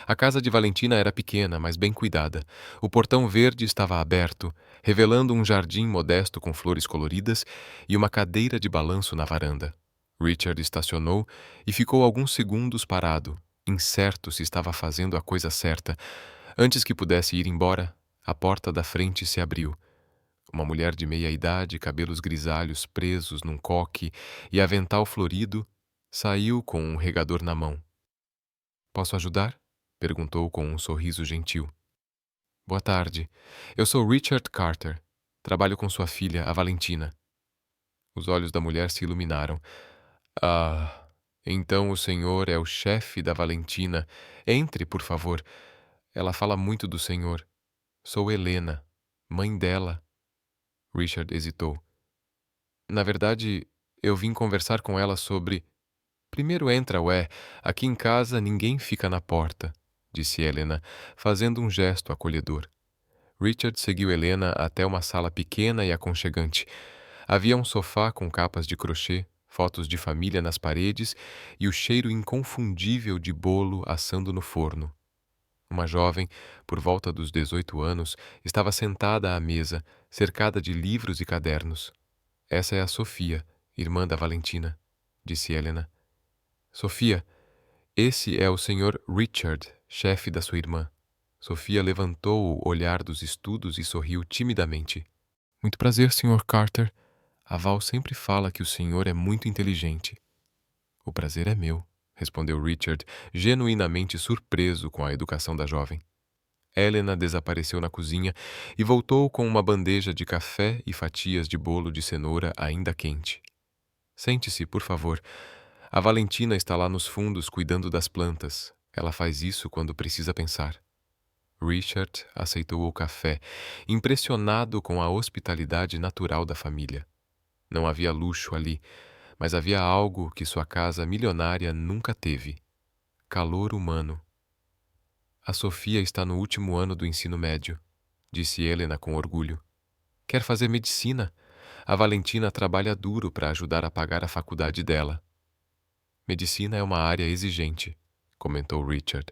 A casa de Valentina era pequena, mas bem cuidada. O portão verde estava aberto, revelando um jardim modesto com flores coloridas e uma cadeira de balanço na varanda. Richard estacionou e ficou alguns segundos parado, incerto se estava fazendo a coisa certa. Antes que pudesse ir embora, a porta da frente se abriu. Uma mulher de meia idade, cabelos grisalhos presos num coque e avental florido, saiu com um regador na mão. "Posso ajudar?" perguntou com um sorriso gentil. "Boa tarde. Eu sou Richard Carter. Trabalho com sua filha, a Valentina." Os olhos da mulher se iluminaram. "Ah, então o senhor é o chefe da Valentina. Entre, por favor. Ela fala muito do senhor. Sou Helena, mãe dela." Richard hesitou. "Na verdade, eu vim conversar com ela sobre." "Primeiro entra, ué. Aqui em casa ninguém fica na porta", disse Helena, fazendo um gesto acolhedor. Richard seguiu Helena até uma sala pequena e aconchegante. Havia um sofá com capas de crochê, fotos de família nas paredes e o cheiro inconfundível de bolo assando no forno. Uma jovem, por volta dos 18 anos, estava sentada à mesa, cercada de livros e cadernos. "Essa é a Sofia, irmã da Valentina", disse Helena. "Sofia, esse é o Sr. Richard, chefe da sua irmã." Sofia levantou o olhar dos estudos e sorriu timidamente. "Muito prazer, Sr. Carter. A Val sempre fala que o senhor é muito inteligente." "O prazer é meu", respondeu Richard, genuinamente surpreso com a educação da jovem. Helena desapareceu na cozinha e voltou com uma bandeja de café e fatias de bolo de cenoura ainda quente. "Sente-se, por favor. A Valentina está lá nos fundos cuidando das plantas. Ela faz isso quando precisa pensar." Richard aceitou o café, impressionado com a hospitalidade natural da família. Não havia luxo ali, mas havia algo que sua casa milionária nunca teve: calor humano. "A Sofia está no último ano do ensino médio", disse Helena com orgulho. "Quer fazer medicina. A Valentina trabalha duro para ajudar a pagar a faculdade dela." "Medicina é uma área exigente", comentou Richard.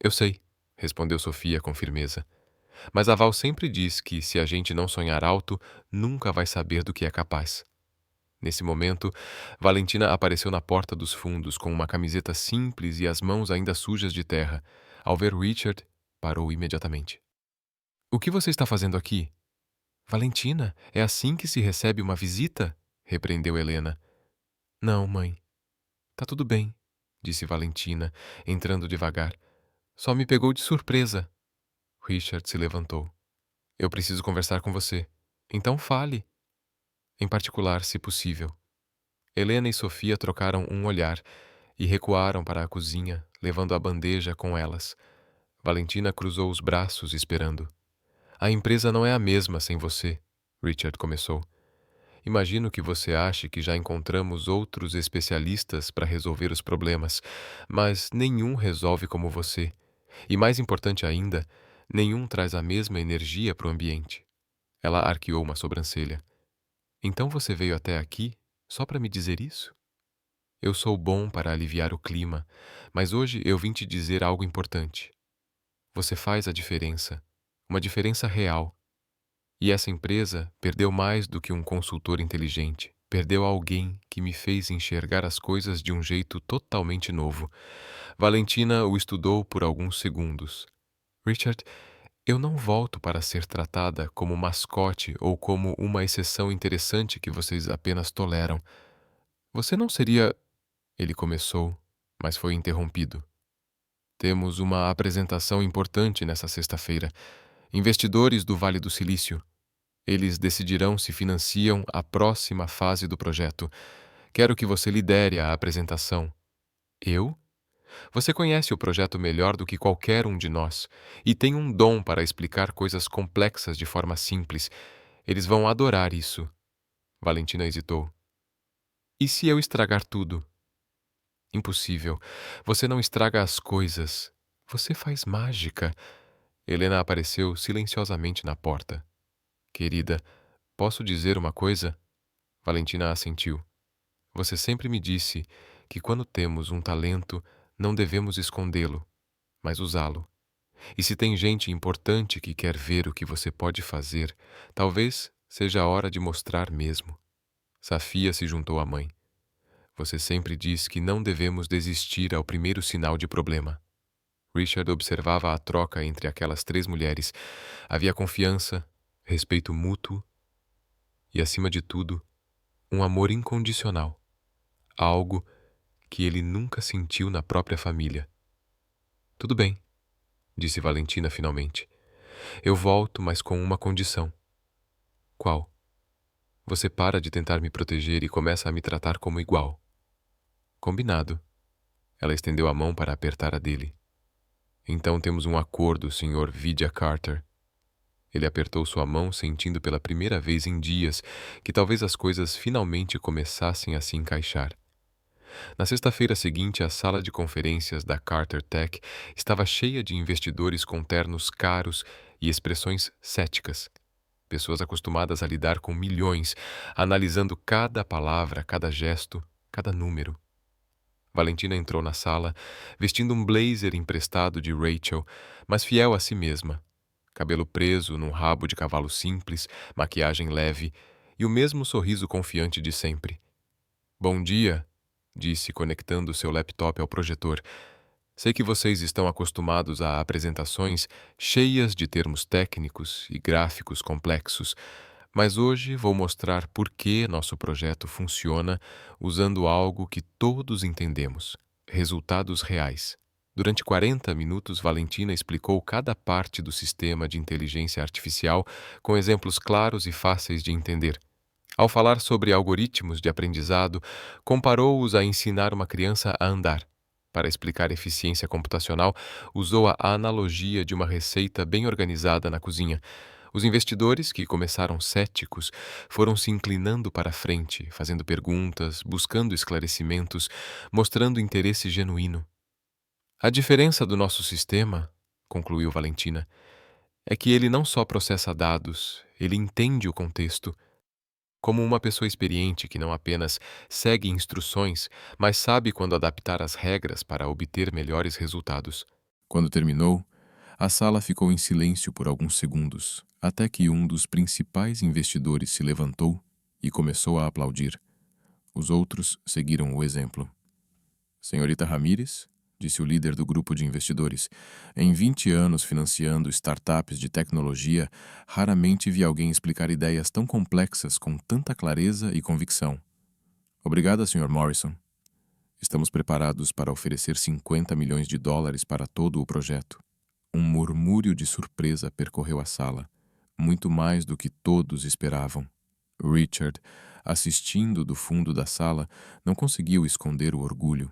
"Eu sei", respondeu Sofia com firmeza. "Mas a Val sempre diz que, se a gente não sonhar alto, nunca vai saber do que é capaz." Nesse momento, Valentina apareceu na porta dos fundos com uma camiseta simples e as mãos ainda sujas de terra. Ao ver Richard, parou imediatamente. "O que você está fazendo aqui?" "Valentina, é assim que se recebe uma visita?" repreendeu Helena. "Não, mãe. Tá tudo bem", disse Valentina, entrando devagar. "Só me pegou de surpresa." Richard se levantou. "Eu preciso conversar com você." "Então fale." "Em particular, se possível." Helena e Sofia trocaram um olhar e recuaram para a cozinha, levando a bandeja com elas. Valentina cruzou os braços, esperando. "A empresa não é a mesma sem você", Richard começou. "Imagino que você ache que já encontramos outros especialistas para resolver os problemas, mas nenhum resolve como você. E mais importante ainda, nenhum traz a mesma energia para o ambiente." Ela arqueou uma sobrancelha. "Então você veio até aqui só para me dizer isso?" "Eu sou bom para aliviar o clima, mas hoje eu vim te dizer algo importante. Você faz a diferença, uma diferença real. E essa empresa perdeu mais do que um consultor inteligente. Perdeu alguém que me fez enxergar as coisas de um jeito totalmente novo." Valentina o estudou por alguns segundos. "Richard, eu não volto para ser tratada como mascote ou como uma exceção interessante que vocês apenas toleram. Você não seria..." Ele começou, mas foi interrompido. "Temos uma apresentação importante nessa sexta-feira. Investidores do Vale do Silício. Eles decidirão se financiam a próxima fase do projeto. Quero que você lidere a apresentação." "Eu? Você conhece o projeto melhor do que qualquer um de nós e tem um dom para explicar coisas complexas de forma simples. Eles vão adorar isso." Valentina hesitou. "E se eu estragar tudo?" "Impossível. Você não estraga as coisas. Você faz mágica." Helena apareceu silenciosamente na porta. "Querida, posso dizer uma coisa?" Valentina assentiu. "Você sempre me disse que quando temos um talento, não devemos escondê-lo, mas usá-lo. E se tem gente importante que quer ver o que você pode fazer, talvez seja a hora de mostrar mesmo." Safia se juntou à mãe. "Você sempre diz que não devemos desistir ao primeiro sinal de problema." Richard observava a troca entre aquelas três mulheres. Havia confiança, respeito mútuo e, acima de tudo, um amor incondicional, algo que ele nunca sentiu na própria família. Tudo bem, disse Valentina finalmente. Eu volto, mas com uma condição. Qual? Você para de tentar me proteger e começa a me tratar como igual. Combinado. Ela estendeu a mão para apertar a dele. Então temos um acordo, Sr. Vidya Carter. Ele apertou sua mão, sentindo pela primeira vez em dias que talvez as coisas finalmente começassem a se encaixar. Na sexta-feira seguinte, a sala de conferências da Carter Tech estava cheia de investidores com ternos caros e expressões céticas. Pessoas acostumadas a lidar com milhões, analisando cada palavra, cada gesto, cada número. Valentina entrou na sala, vestindo um blazer emprestado de Rachel, mas fiel a si mesma. Cabelo preso num rabo de cavalo simples, maquiagem leve e o mesmo sorriso confiante de sempre. Bom dia, disse, conectando seu laptop ao projetor. Sei que vocês estão acostumados a apresentações cheias de termos técnicos e gráficos complexos, mas hoje vou mostrar por que nosso projeto funciona usando algo que todos entendemos: resultados reais. Durante 40 minutos, Valentina explicou cada parte do sistema de inteligência artificial com exemplos claros e fáceis de entender. Ao falar sobre algoritmos de aprendizado, comparou-os a ensinar uma criança a andar. Para explicar eficiência computacional, usou a analogia de uma receita bem organizada na cozinha. Os investidores, que começaram céticos, foram se inclinando para a frente, fazendo perguntas, buscando esclarecimentos, mostrando interesse genuíno. A diferença do nosso sistema, concluiu Valentina, é que ele não só processa dados, ele entende o contexto. Como uma pessoa experiente que não apenas segue instruções, mas sabe quando adaptar as regras para obter melhores resultados. Quando terminou, a sala ficou em silêncio por alguns segundos, até que um dos principais investidores se levantou e começou a aplaudir. Os outros seguiram o exemplo. Senhorita Ramírez, disse o líder do grupo de investidores, em 20 anos financiando startups de tecnologia, raramente vi alguém explicar ideias tão complexas com tanta clareza e convicção. Obrigada, Sr. Morrison. Estamos preparados para oferecer 50 milhões de dólares para todo o projeto. Um murmúrio de surpresa percorreu a sala, muito mais do que todos esperavam. Richard, assistindo do fundo da sala, não conseguiu esconder o orgulho.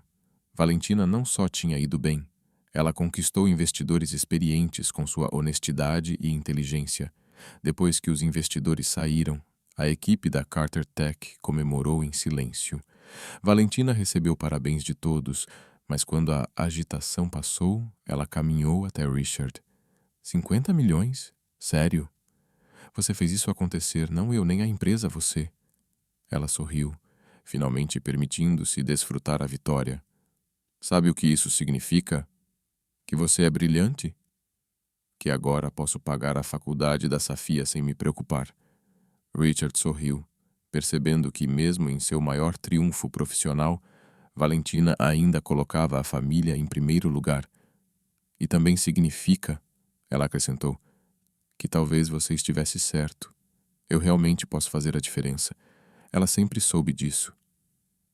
Valentina não só tinha ido bem, ela conquistou investidores experientes com sua honestidade e inteligência. Depois que os investidores saíram, a equipe da Carter Tech comemorou em silêncio. Valentina recebeu parabéns de todos, mas quando a agitação passou, ela caminhou até Richard. 50 milhões? Sério? Você fez isso acontecer, não eu nem a empresa, você. Ela sorriu, finalmente permitindo-se desfrutar a vitória. Sabe o que isso significa? Que você é brilhante? Que agora posso pagar a faculdade da Safia sem me preocupar. Richard sorriu, percebendo que mesmo em seu maior triunfo profissional, Valentina ainda colocava a família em primeiro lugar. E também significa, ela acrescentou, que talvez você estivesse certo. Eu realmente posso fazer a diferença. Ela sempre soube disso.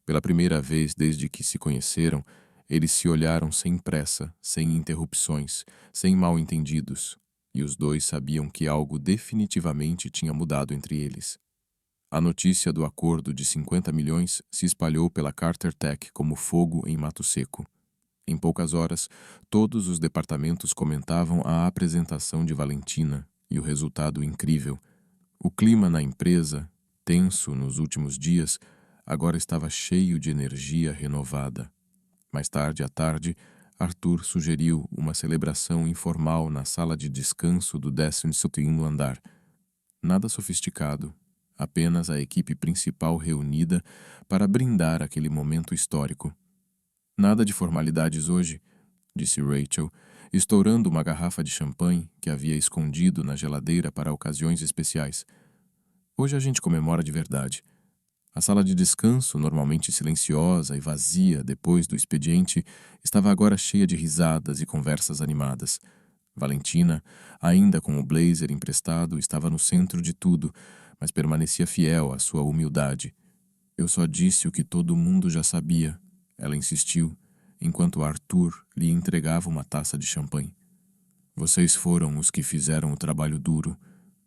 Pela primeira vez desde que se conheceram, eles se olharam sem pressa, sem interrupções, sem mal-entendidos, e os dois sabiam que algo definitivamente tinha mudado entre eles. A notícia do acordo de 50 milhões se espalhou pela Carter Tech como fogo em mato seco. Em poucas horas, todos os departamentos comentavam a apresentação de Valentina e o resultado incrível. O clima na empresa, tenso nos últimos dias, agora estava cheio de energia renovada. Mais tarde à tarde, Arthur sugeriu uma celebração informal na sala de descanso do 12º andar. Nada sofisticado, apenas a equipe principal reunida para brindar aquele momento histórico. Nada de formalidades hoje, disse Rachel, estourando uma garrafa de champanhe que havia escondido na geladeira para ocasiões especiais. Hoje a gente comemora de verdade. A sala de descanso, normalmente silenciosa e vazia depois do expediente, estava agora cheia de risadas e conversas animadas. Valentina, ainda com o blazer emprestado, estava no centro de tudo, mas permanecia fiel à sua humildade. Eu só disse o que todo mundo já sabia, ela insistiu, enquanto Arthur lhe entregava uma taça de champanhe. Vocês foram os que fizeram o trabalho duro,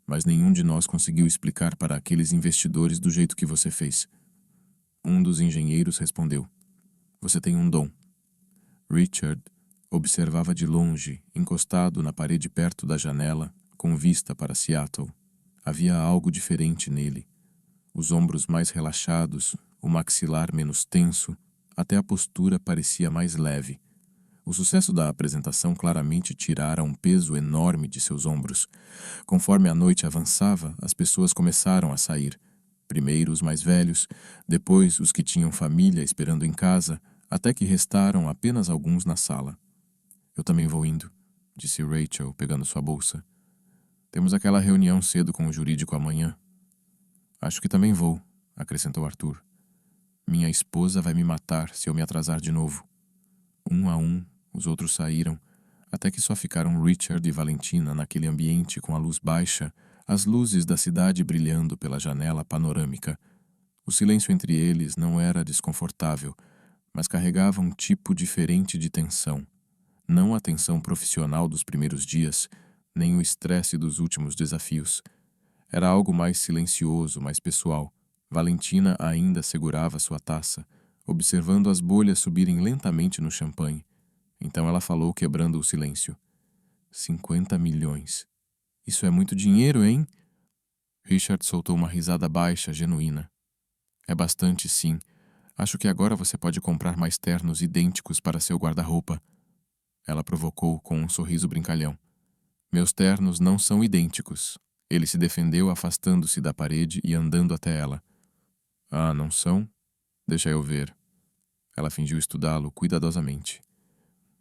mas nenhum de nós conseguiu explicar para aqueles investidores do jeito que você fez. Um dos engenheiros respondeu: Você tem um dom. Richard observava de longe, encostado na parede perto da janela, com vista para Seattle. Havia algo diferente nele. Os ombros mais relaxados, o maxilar menos tenso, até a postura parecia mais leve. O sucesso da apresentação claramente tirara um peso enorme de seus ombros. Conforme a noite avançava, as pessoas começaram a sair. Primeiro os mais velhos, depois os que tinham família esperando em casa, até que restaram apenas alguns na sala. Eu também vou indo, disse Rachel, pegando sua bolsa. Temos aquela reunião cedo com o jurídico amanhã. Acho que também vou, acrescentou Arthur. Minha esposa vai me matar se eu me atrasar de novo. Um a um, os outros saíram, até que só ficaram Richard e Valentina naquele ambiente com a luz baixa, as luzes da cidade brilhando pela janela panorâmica. O silêncio entre eles não era desconfortável, mas carregava um tipo diferente de tensão. Não a tensão profissional dos primeiros dias, nem o estresse dos últimos desafios. Era algo mais silencioso, mais pessoal. Valentina ainda segurava sua taça, observando as bolhas subirem lentamente no champanhe. Então ela falou, quebrando o silêncio. 50 milhões. Isso é muito dinheiro, hein? Richard soltou uma risada baixa, genuína. É bastante, sim. Acho que agora você pode comprar mais ternos idênticos para seu guarda-roupa. Ela provocou com um sorriso brincalhão. Meus ternos não são idênticos. Ele se defendeu, afastando-se da parede e andando até ela. Ah, não são? Deixa eu ver. Ela fingiu estudá-lo cuidadosamente.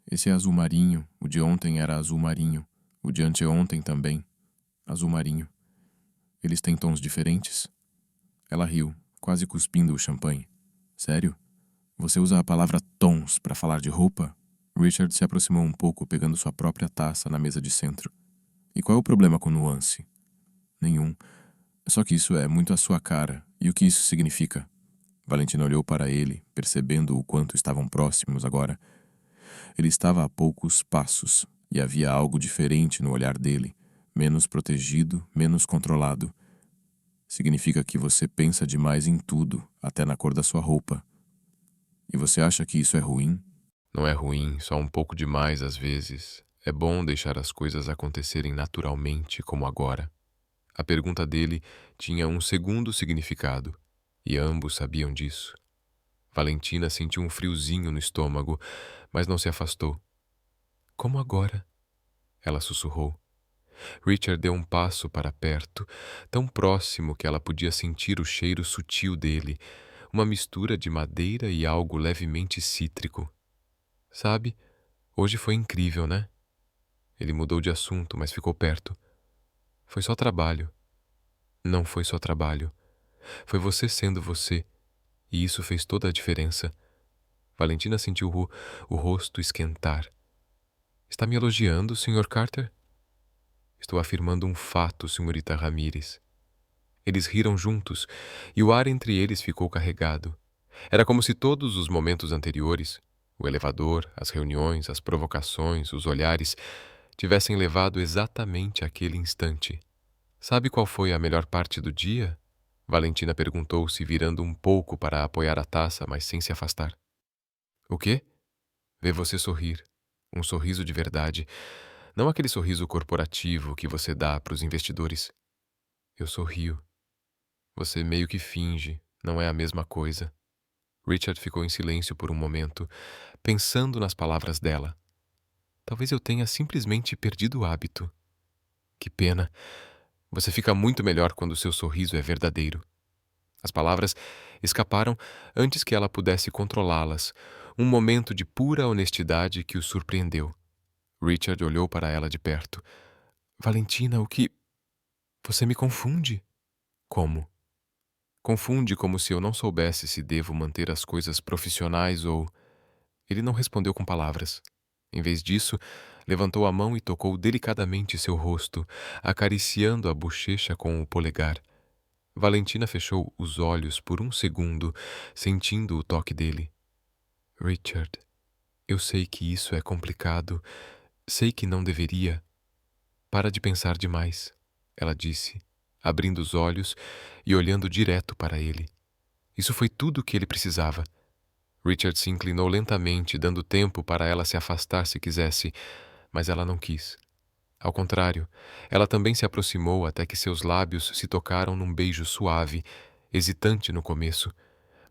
Esse é azul marinho, o de ontem era azul marinho, o de anteontem também, azul marinho. Eles têm tons diferentes? Ela riu, quase cuspindo o champanhe. Sério? Você usa a palavra tons para falar de roupa? Richard se aproximou um pouco, pegando sua própria taça na mesa de centro. E qual é o problema com nuance? Nenhum. Só que isso é muito a sua cara. E o que isso significa? Valentina olhou para ele, percebendo o quanto estavam próximos agora. Ele estava a poucos passos, e havia algo diferente no olhar dele, menos protegido, menos controlado. Significa que você pensa demais em tudo, até na cor da sua roupa. E você acha que isso é ruim? Não é ruim, só um pouco demais às vezes. É bom deixar as coisas acontecerem naturalmente, como agora. A pergunta dele tinha um segundo significado, e ambos sabiam disso. Valentina sentiu um friozinho no estômago, mas não se afastou. Como agora? Ela sussurrou. Richard deu um passo para perto, tão próximo que ela podia sentir o cheiro sutil dele, uma mistura de madeira e algo levemente cítrico. Sabe, hoje foi incrível, né? Ele mudou de assunto, mas ficou perto. Foi só trabalho. Não foi só trabalho. Foi você sendo você, e isso fez toda a diferença. Valentina sentiu o rosto esquentar. Está me elogiando, Sr. Carter? Estou afirmando um fato, senhorita Ramírez. Eles riram juntos, e o ar entre eles ficou carregado. Era como se todos os momentos anteriores, o elevador, as reuniões, as provocações, os olhares, tivessem levado exatamente àquele instante. Sabe qual foi a melhor parte do dia? Valentina perguntou, se virando um pouco para apoiar a taça, mas sem se afastar. O quê? Ver você sorrir. Um sorriso de verdade. Não aquele sorriso corporativo que você dá para os investidores. Eu sorrio. Você meio que finge, não é a mesma coisa. Richard ficou em silêncio por um momento, pensando nas palavras dela. Talvez eu tenha simplesmente perdido o hábito. Que pena. Você fica muito melhor quando seu sorriso é verdadeiro. As palavras escaparam antes que ela pudesse controlá-las, um momento de pura honestidade que o surpreendeu. Richard olhou para ela de perto. Valentina, o que... Você me confunde. Como? Confunde como se eu não soubesse se devo manter as coisas profissionais ou... Ele não respondeu com palavras. Em vez disso, levantou a mão e tocou delicadamente seu rosto, acariciando a bochecha com o polegar. Valentina fechou os olhos por um segundo, sentindo o toque dele. Richard, eu sei que isso é complicado. Sei que não deveria. Para de pensar demais, ela disse, abrindo os olhos e olhando direto para ele. Isso foi tudo o que ele precisava. Richard se inclinou lentamente, dando tempo para ela se afastar se quisesse, mas ela não quis. Ao contrário, ela também se aproximou até que seus lábios se tocaram num beijo suave, hesitante no começo,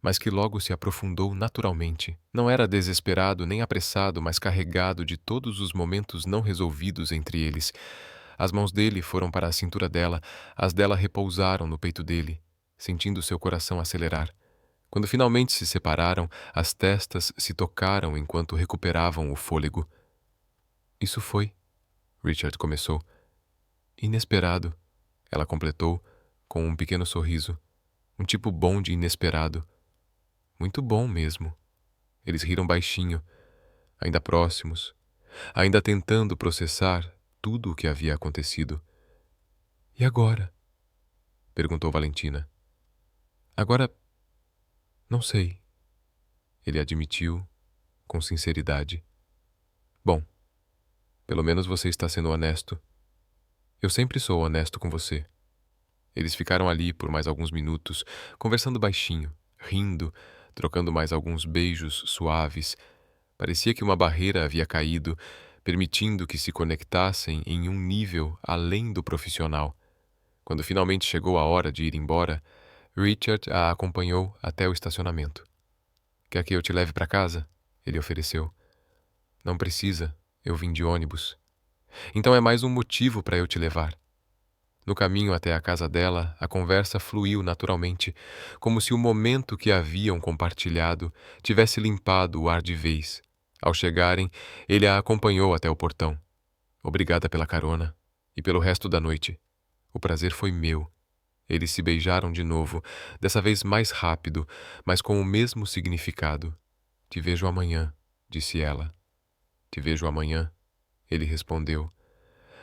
mas que logo se aprofundou naturalmente. Não era desesperado nem apressado, mas carregado de todos os momentos não resolvidos entre eles. As mãos dele foram para a cintura dela, as dela repousaram no peito dele, sentindo seu coração acelerar. Quando finalmente se separaram, as testas se tocaram enquanto recuperavam o fôlego. Isso foi, Richard começou. Inesperado, ela completou, com um pequeno sorriso. Um tipo bom de inesperado. Muito bom mesmo. Eles riram baixinho, ainda próximos, ainda tentando processar tudo o que havia acontecido. E agora? Perguntou Valentina. Agora, não sei. Ele admitiu, com sinceridade. Bom, pelo menos você está sendo honesto. Eu sempre sou honesto com você. Eles ficaram ali por mais alguns minutos, conversando baixinho, rindo, trocando mais alguns beijos suaves. Parecia que uma barreira havia caído, permitindo que se conectassem em um nível além do profissional. Quando finalmente chegou a hora de ir embora, Richard a acompanhou até o estacionamento. Quer que eu te leve para casa? Ele ofereceu. Não precisa, eu vim de ônibus. Então é mais um motivo para eu te levar. No caminho até a casa dela, a conversa fluiu naturalmente, como se o momento que haviam compartilhado tivesse limpado o ar de vez. Ao chegarem, ele a acompanhou até o portão. Obrigada pela carona e pelo resto da noite. O prazer foi meu. Eles se beijaram de novo, dessa vez mais rápido, mas com o mesmo significado. Te vejo amanhã, disse ela. Te vejo amanhã, ele respondeu.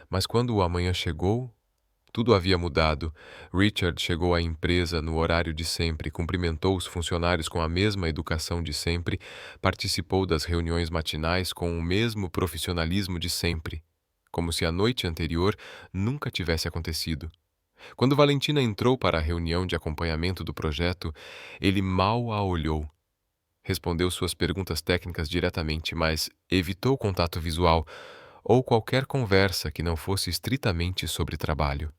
Mas quando o amanhã chegou, tudo havia mudado. Richard chegou à empresa no horário de sempre, cumprimentou os funcionários com a mesma educação de sempre, participou das reuniões matinais com o mesmo profissionalismo de sempre, como se a noite anterior nunca tivesse acontecido. Quando Valentina entrou para a reunião de acompanhamento do projeto, ele mal a olhou. Respondeu suas perguntas técnicas diretamente, mas evitou contato visual ou qualquer conversa que não fosse estritamente sobre trabalho.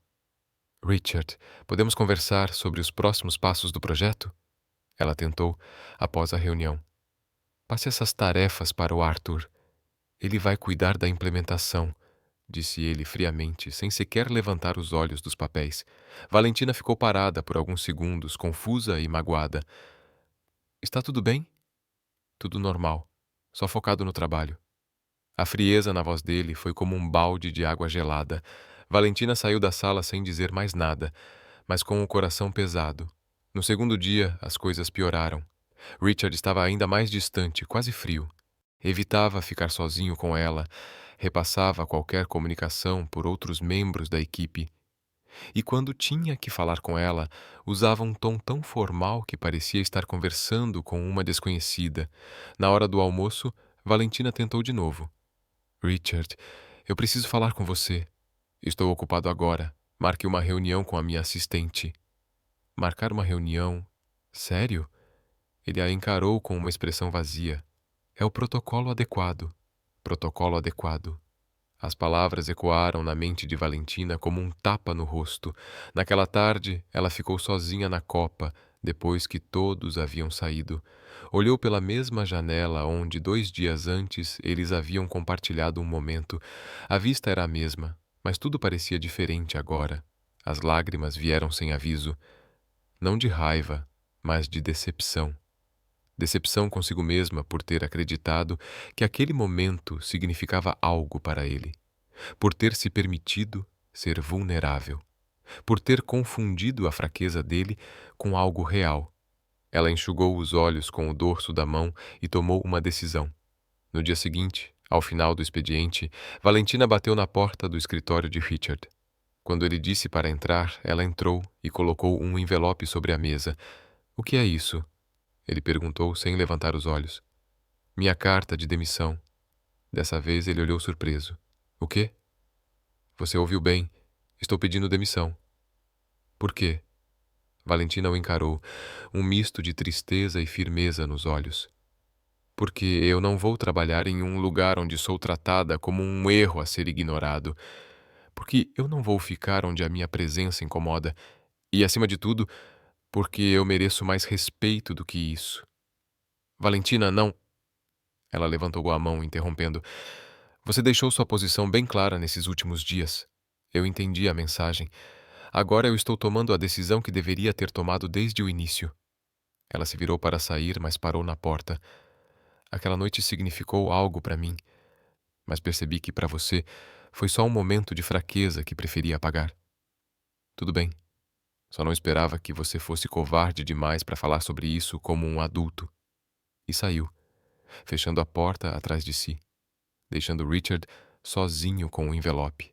Richard, podemos conversar sobre os próximos passos do projeto? Ela tentou, após a reunião. Passe essas tarefas para o Arthur. Ele vai cuidar da implementação, disse ele friamente, sem sequer levantar os olhos dos papéis. Valentina ficou parada por alguns segundos, confusa e magoada. Está tudo bem? Tudo normal, só focado no trabalho. A frieza na voz dele foi como um balde de água gelada. Valentina saiu da sala sem dizer mais nada, mas com o coração pesado. No segundo dia, as coisas pioraram. Richard estava ainda mais distante, quase frio. Evitava ficar sozinho com ela, repassava qualquer comunicação por outros membros da equipe. E quando tinha que falar com ela, usava um tom tão formal que parecia estar conversando com uma desconhecida. Na hora do almoço, Valentina tentou de novo. Richard, eu preciso falar com você. Estou ocupado agora. Marque uma reunião com a minha assistente. Marcar uma reunião? Sério? Ele a encarou com uma expressão vazia. É o protocolo adequado. Protocolo adequado. As palavras ecoaram na mente de Valentina como um tapa no rosto. Naquela tarde, ela ficou sozinha na copa, depois que todos haviam saído. Olhou pela mesma janela onde 2 dias antes eles haviam compartilhado um momento. A vista era a mesma, mas tudo parecia diferente agora. As lágrimas vieram sem aviso. Não de raiva, mas de decepção. Decepção consigo mesma por ter acreditado que aquele momento significava algo para ele, por ter se permitido ser vulnerável, por ter confundido a fraqueza dele com algo real. Ela enxugou os olhos com o dorso da mão e tomou uma decisão. No dia seguinte, Ao final do expediente, Valentina bateu na porta do escritório de Richard. Quando ele disse para entrar, ela entrou e colocou um envelope sobre a mesa. "O que é isso?" ele perguntou sem levantar os olhos. "Minha carta de demissão." Dessa vez ele olhou surpreso. "O quê?" "Você ouviu bem. Estou pedindo demissão." "Por quê?" Valentina o encarou, um misto de tristeza e firmeza nos olhos. "Porque eu não vou trabalhar em um lugar onde sou tratada como um erro a ser ignorado. Porque eu não vou ficar onde a minha presença incomoda. E, acima de tudo, porque eu mereço mais respeito do que isso." "Valentina, não." Ela levantou a mão, interrompendo. "Você deixou sua posição bem clara nesses últimos dias. Eu entendi a mensagem. Agora eu estou tomando a decisão que deveria ter tomado desde o início." Ela se virou para sair, mas parou na porta. "Aquela noite significou algo para mim, mas percebi que para você foi só um momento de fraqueza que preferi apagar." "Tudo bem. Só não esperava que você fosse covarde demais para falar sobre isso como um adulto." E saiu, fechando a porta atrás de si, deixando Richard sozinho com o envelope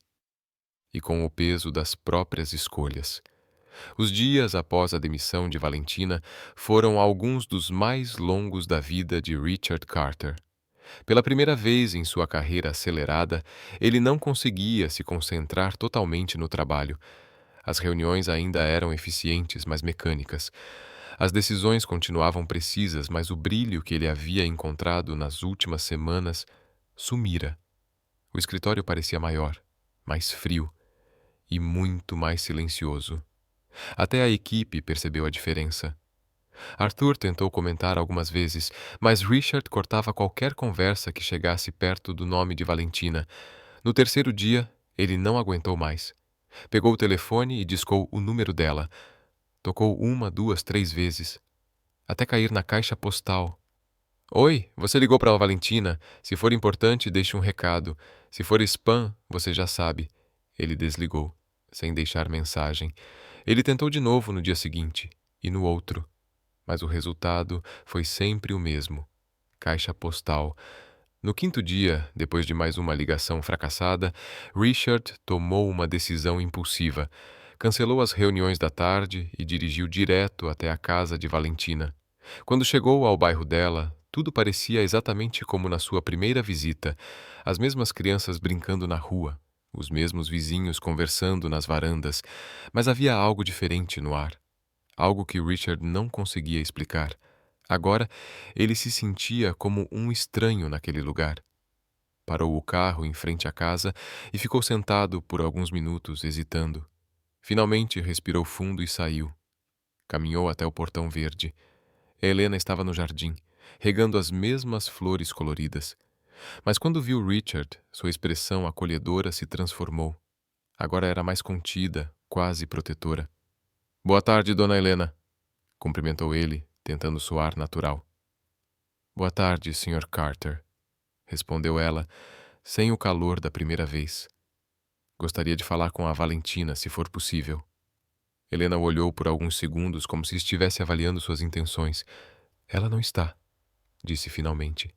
e com o peso das próprias escolhas. Os dias após a demissão de Valentina foram alguns dos mais longos da vida de Richard Carter. Pela primeira vez em sua carreira acelerada, ele não conseguia se concentrar totalmente no trabalho. As reuniões ainda eram eficientes, mas mecânicas. As decisões continuavam precisas, mas o brilho que ele havia encontrado nas últimas semanas sumira. O escritório parecia maior, mais frio e muito mais silencioso. Até a equipe percebeu a diferença. Arthur tentou comentar algumas vezes, mas Richard cortava qualquer conversa que chegasse perto do nome de Valentina. No terceiro dia, ele não aguentou mais. Pegou o telefone e discou o número dela. Tocou uma, duas, três vezes, até cair na caixa postal. "Oi, você ligou para a Valentina. Se for importante, deixe um recado. Se for spam, você já sabe." Ele desligou, sem deixar mensagem. Ele tentou de novo no dia seguinte, e no outro. Mas o resultado foi sempre o mesmo. Caixa postal. No quinto dia, depois de mais uma ligação fracassada, Richard tomou uma decisão impulsiva. Cancelou as reuniões da tarde e dirigiu direto até a casa de Valentina. Quando chegou ao bairro dela, tudo parecia exatamente como na sua primeira visita. As mesmas crianças brincando na rua, os mesmos vizinhos conversando nas varandas, mas havia algo diferente no ar. Algo que Richard não conseguia explicar. Agora, ele se sentia como um estranho naquele lugar. Parou o carro em frente à casa e ficou sentado por alguns minutos, hesitando. Finalmente respirou fundo e saiu. Caminhou até o portão verde. Helena estava no jardim, regando as mesmas flores coloridas. Mas quando viu Richard, sua expressão acolhedora se transformou. Agora era mais contida, quase protetora. "Boa tarde, dona Helena", cumprimentou ele, tentando soar natural. "Boa tarde, Sr. Carter", respondeu ela, sem o calor da primeira vez. "Gostaria de falar com a Valentina, se for possível." Helena olhou por alguns segundos como se estivesse avaliando suas intenções. "Ela não está", disse finalmente.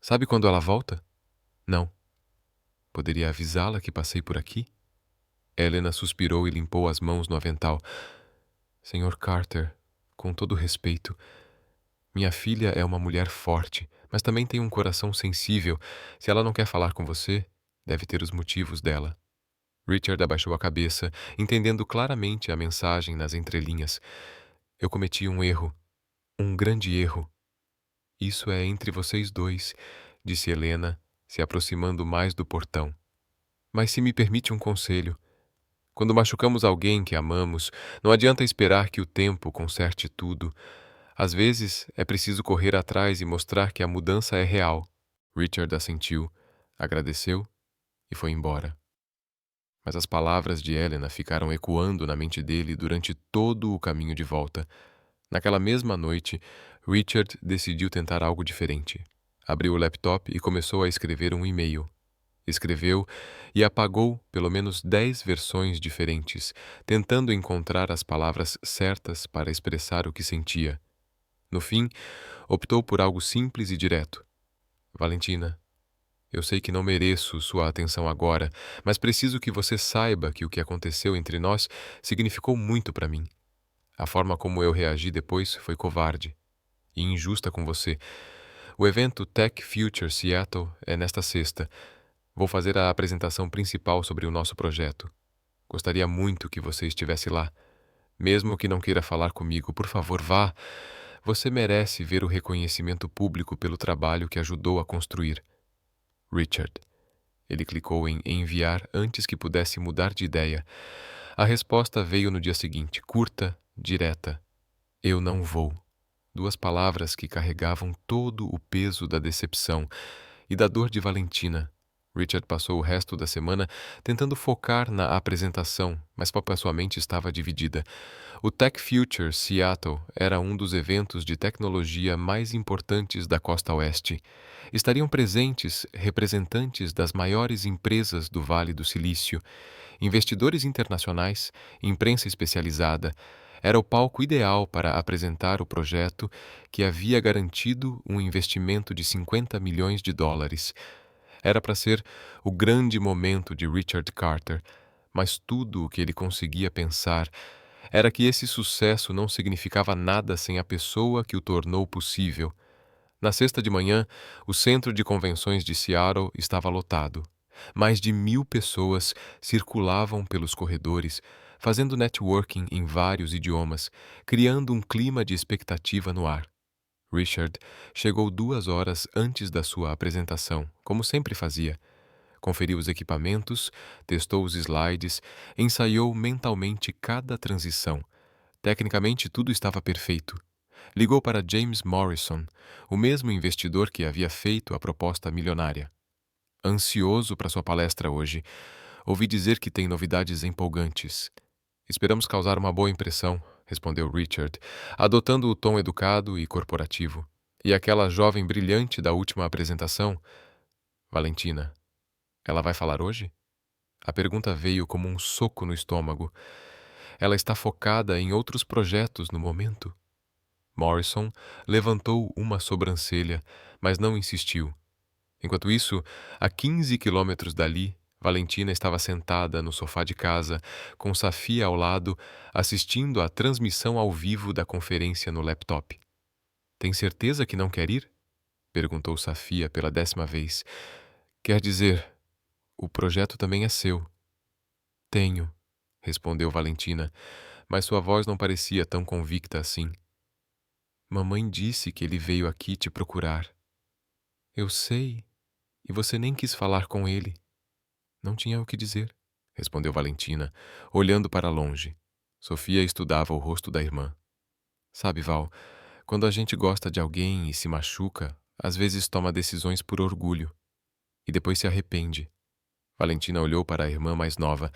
"Sabe quando ela volta?" "Não." "Poderia avisá-la que passei por aqui?" Helena suspirou e limpou as mãos no avental. "Sr. Carter, com todo respeito, minha filha é uma mulher forte, mas também tem um coração sensível. Se ela não quer falar com você, deve ter os motivos dela." Richard abaixou a cabeça, entendendo claramente a mensagem nas entrelinhas. "Eu cometi um erro. Um grande erro." "Isso é entre vocês dois", disse Helena, se aproximando mais do portão. "Mas se me permite um conselho. Quando machucamos alguém que amamos, não adianta esperar que o tempo conserte tudo. Às vezes, é preciso correr atrás e mostrar que a mudança é real." Richard assentiu, agradeceu e foi embora. Mas as palavras de Helena ficaram ecoando na mente dele durante todo o caminho de volta. Naquela mesma noite, Richard decidiu tentar algo diferente. Abriu o laptop e começou a escrever um e-mail. Escreveu e apagou pelo menos 10 versões diferentes, tentando encontrar as palavras certas para expressar o que sentia. No fim, optou por algo simples e direto. "Valentina, Eu sei que não mereço sua atenção agora, mas preciso que você saiba que o que aconteceu entre nós significou muito para mim. A forma como eu reagi depois foi covarde e injusta com você. O evento Tech Future Seattle é nesta sexta. Vou fazer a apresentação principal sobre o nosso projeto. Gostaria muito que você estivesse lá. Mesmo que não queira falar comigo, por favor, vá. Você merece ver o reconhecimento público pelo trabalho que ajudou a construir. Richard. Ele clicou em enviar antes que pudesse mudar de ideia. A resposta veio no dia seguinte, curta, direta. Eu não vou. Duas palavras que carregavam todo o peso da decepção e da dor de Valentina. Richard passou o resto da semana tentando focar na apresentação, mas sua mente estava dividida. O Tech Future Seattle era um dos eventos de tecnologia mais importantes da costa oeste. Estariam presentes representantes das maiores empresas do Vale do Silício, investidores internacionais, imprensa especializada. Era o palco ideal para apresentar o projeto que havia garantido um investimento de 50 milhões de dólares. Era para ser o grande momento de Richard Carter, mas tudo o que ele conseguia pensar era que esse sucesso não significava nada sem a pessoa que o tornou possível. Na sexta de manhã, o centro de convenções de Seattle estava lotado. Mais de 1.000 pessoas circulavam pelos corredores, fazendo networking em vários idiomas, criando um clima de expectativa no ar. Richard chegou 2 horas antes da sua apresentação, como sempre fazia. Conferiu os equipamentos, testou os slides, ensaiou mentalmente cada transição. Tecnicamente, tudo estava perfeito. Ligou para James Morrison, o mesmo investidor que havia feito a proposta milionária. Ansioso para sua palestra hoje, ouvi dizer que tem novidades empolgantes. Esperamos causar uma boa impressão, respondeu Richard, adotando o tom educado e corporativo. E aquela jovem brilhante da última apresentação? Valentina. Ela vai falar hoje? A pergunta veio como um soco no estômago. Ela está focada em outros projetos no momento. Morrison levantou uma sobrancelha, mas não insistiu. Enquanto isso, a 15 quilômetros dali, Valentina estava sentada no sofá de casa, com Safia ao lado, assistindo à transmissão ao vivo da conferência no laptop. Tem certeza que não quer ir? Perguntou Safia pela 10ª vez. Quer dizer, o projeto também é seu. Tenho, respondeu Valentina, mas sua voz não parecia tão convicta assim. Mamãe disse que ele veio aqui te procurar. Eu sei, e você nem quis falar com ele. Não tinha o que dizer, respondeu Valentina, olhando para longe. Sofia estudava o rosto da irmã. Sabe, Val, quando a gente gosta de alguém e se machuca, às vezes toma decisões por orgulho e depois se arrepende. Valentina olhou para a irmã mais nova.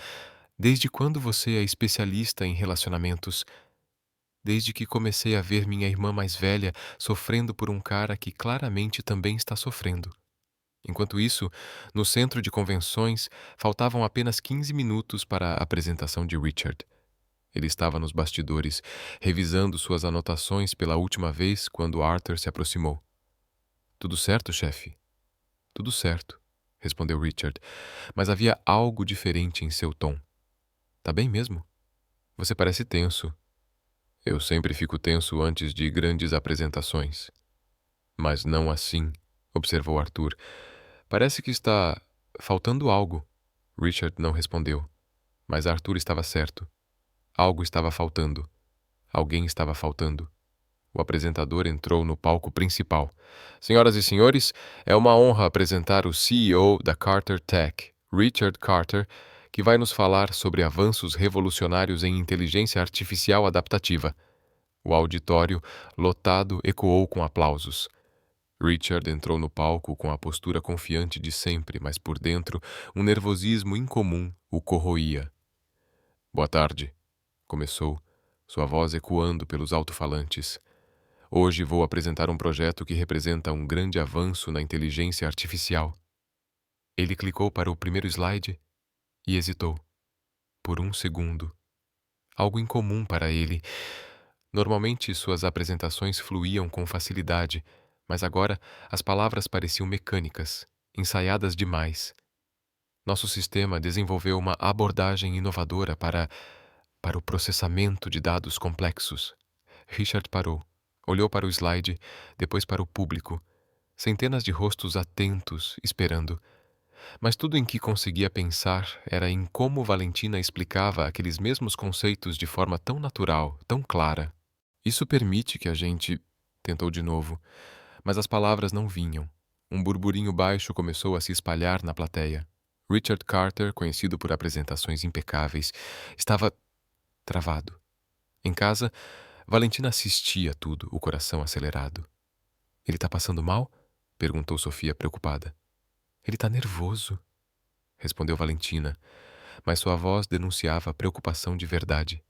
Desde quando você é especialista em relacionamentos? Desde que comecei a ver minha irmã mais velha sofrendo por um cara que claramente também está sofrendo. Enquanto isso, no centro de convenções, faltavam apenas 15 minutos para a apresentação de Richard. Ele estava nos bastidores, revisando suas anotações pela última vez quando Arthur se aproximou. Tudo certo, chefe? Tudo certo, respondeu Richard, mas havia algo diferente em seu tom. Tá bem mesmo? Você parece tenso. Eu sempre fico tenso antes de grandes apresentações. Mas não assim, observou Arthur. Parece que está faltando algo. Richard não respondeu, mas Arthur estava certo. Algo estava faltando. Alguém estava faltando. O apresentador entrou no palco principal. Senhoras e senhores, é uma honra apresentar o CEO da Carter Tech, Richard Carter, que vai nos falar sobre avanços revolucionários em inteligência artificial adaptativa. O auditório, lotado, ecoou com aplausos. Richard entrou no palco com a postura confiante de sempre, mas por dentro um nervosismo incomum o corroía. Boa tarde, começou, sua voz ecoando pelos alto-falantes. Hoje vou apresentar um projeto que representa um grande avanço na inteligência artificial. Ele clicou para o primeiro slide e hesitou. Por um segundo. Algo incomum para ele. Normalmente suas apresentações fluíam com facilidade, mas agora as palavras pareciam mecânicas, ensaiadas demais. Nosso sistema desenvolveu uma abordagem inovadora para o processamento de dados complexos. Richard parou, olhou para o slide, depois para o público. Centenas de rostos atentos, esperando. Mas tudo em que conseguia pensar era em como Valentina explicava aqueles mesmos conceitos de forma tão natural, tão clara. Isso permite que a gente... Tentou de novo, mas as palavras não vinham. Um burburinho baixo começou a se espalhar na plateia. Richard Carter, conhecido por apresentações impecáveis, estava travado. Em casa, Valentina assistia tudo, o coração acelerado. Ele está passando mal? Perguntou Sofia, preocupada. Ele está nervoso, respondeu Valentina, mas sua voz denunciava preocupação de verdade.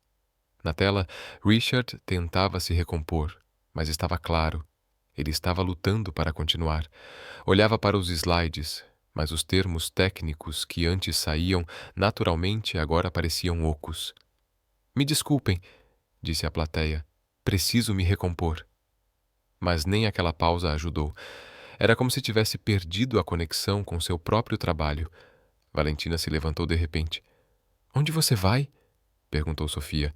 Na tela, Richard tentava se recompor, mas estava claro. Ele estava lutando para continuar. Olhava para os slides, mas os termos técnicos que antes saíam naturalmente agora pareciam ocos. Me desculpem, disse a plateia. Preciso me recompor. Mas nem aquela pausa ajudou. Era como se tivesse perdido a conexão com seu próprio trabalho. Valentina se levantou de repente. Onde você vai? Perguntou Sofia.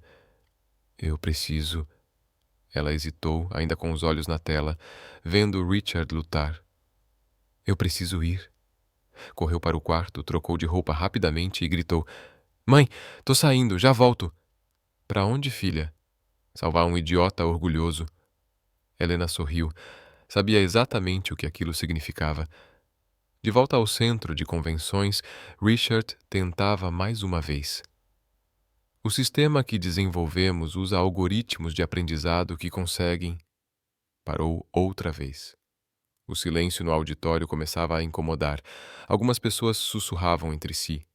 Eu preciso... Ela hesitou, ainda com os olhos na tela, vendo Richard lutar. Eu preciso ir. Correu para o quarto, trocou de roupa rapidamente e gritou. Mãe, tô saindo, já volto. Para onde, filha? Salvar um idiota orgulhoso. Helena sorriu. Sabia exatamente o que aquilo significava. De volta ao centro de convenções, Richard tentava mais uma vez. O sistema que desenvolvemos usa algoritmos de aprendizado que conseguem... Parou outra vez. O silêncio no auditório começava a incomodar. Algumas pessoas sussurravam entre si.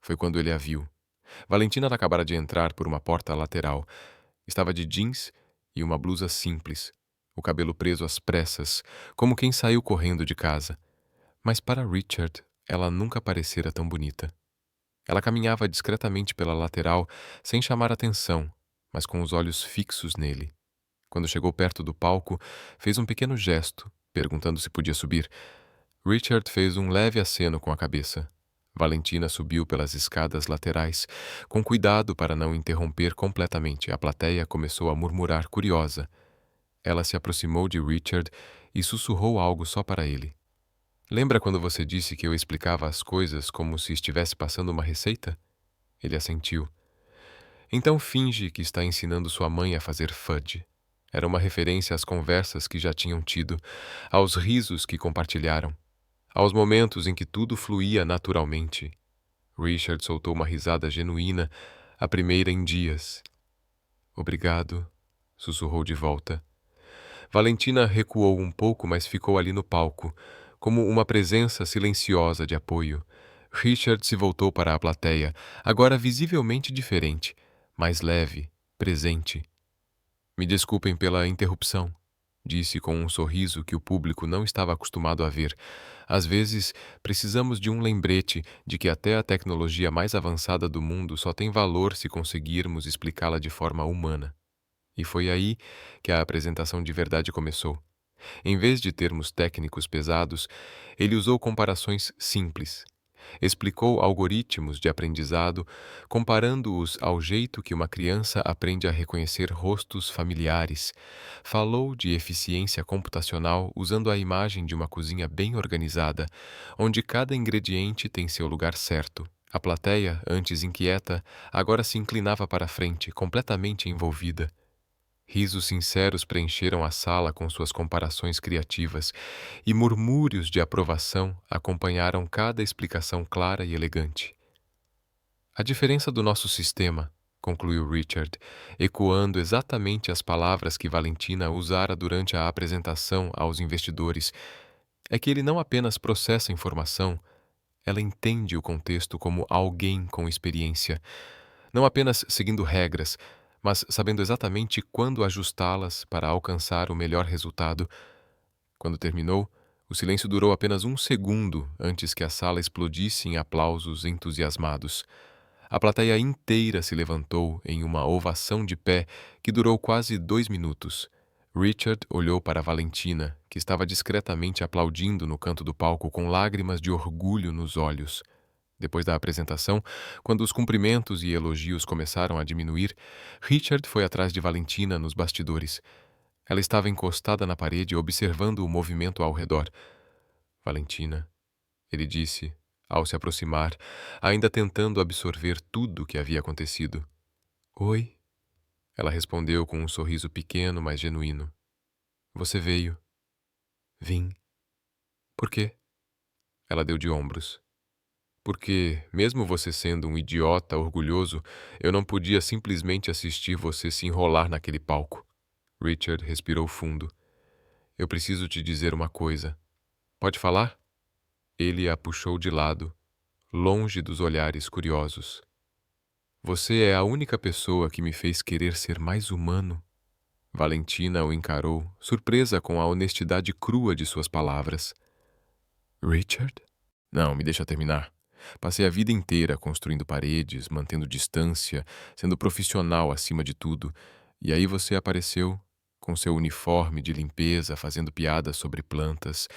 Foi quando ele a viu. Valentina acabara de entrar por uma porta lateral. Estava de jeans e uma blusa simples, o cabelo preso às pressas, como quem saiu correndo de casa. Mas para Richard, ela nunca parecera tão bonita. Ela caminhava discretamente pela lateral, sem chamar atenção, mas com os olhos fixos nele. Quando chegou perto do palco, fez um pequeno gesto, perguntando se podia subir. Richard fez um leve aceno com a cabeça. Valentina subiu pelas escadas laterais. Com cuidado para não interromper completamente, a plateia começou a murmurar curiosa. Ela se aproximou de Richard e sussurrou algo só para ele. Lembra quando você disse que eu explicava as coisas como se estivesse passando uma receita? Ele assentiu. Então finge que está ensinando sua mãe a fazer fudge. Era uma referência às conversas que já tinham tido, aos risos que compartilharam, aos momentos em que tudo fluía naturalmente. Richard soltou uma risada genuína, a primeira em dias. Obrigado, sussurrou de volta. Valentina recuou um pouco, mas ficou ali no palco, como uma presença silenciosa de apoio. Richard se voltou para a plateia, agora visivelmente diferente, mais leve, presente. Me desculpem pela interrupção, disse com um sorriso que o público não estava acostumado a ver. Às vezes, precisamos de um lembrete de que até a tecnologia mais avançada do mundo só tem valor se conseguirmos explicá-la de forma humana. E foi aí que a apresentação de verdade começou. Em vez de termos técnicos pesados, ele usou comparações simples. Explicou algoritmos de aprendizado, comparando-os ao jeito que uma criança aprende a reconhecer rostos familiares. Falou de eficiência computacional usando a imagem de uma cozinha bem organizada, onde cada ingrediente tem seu lugar certo. A plateia, antes inquieta, agora se inclinava para a frente, completamente envolvida. Risos sinceros preencheram a sala com suas comparações criativas, e murmúrios de aprovação acompanharam cada explicação clara e elegante. A diferença do nosso sistema, concluiu Richard, ecoando exatamente as palavras que Valentina usara durante a apresentação aos investidores, é que ele não apenas processa informação, ela entende o contexto como alguém com experiência, não apenas seguindo regras, mas sabendo exatamente quando ajustá-las para alcançar o melhor resultado. Quando terminou, o silêncio durou apenas um segundo antes que a sala explodisse em aplausos entusiasmados. A plateia inteira se levantou em uma ovação de pé que durou quase 2 minutos. Richard olhou para Valentina, que estava discretamente aplaudindo no canto do palco com lágrimas de orgulho nos olhos. Depois da apresentação, quando os cumprimentos e elogios começaram a diminuir, Richard foi atrás de Valentina nos bastidores. Ela estava encostada na parede observando o movimento ao redor. Valentina, ele disse, ao se aproximar, ainda tentando absorver tudo o que havia acontecido. Oi? Ela respondeu com um sorriso pequeno, mas genuíno. Você veio. Vim. Por quê? Ela deu de ombros. Porque, mesmo você sendo um idiota orgulhoso, eu não podia simplesmente assistir você se enrolar naquele palco. Richard respirou fundo. Eu preciso te dizer uma coisa. Pode falar? Ele a puxou de lado, longe dos olhares curiosos. Você é a única pessoa que me fez querer ser mais humano. Valentina o encarou, surpresa com a honestidade crua de suas palavras. Richard? Não, me deixa terminar. Passei a vida inteira construindo paredes, mantendo distância, sendo profissional acima de tudo. E aí você apareceu, com seu uniforme de limpeza, fazendo piadas sobre plantas,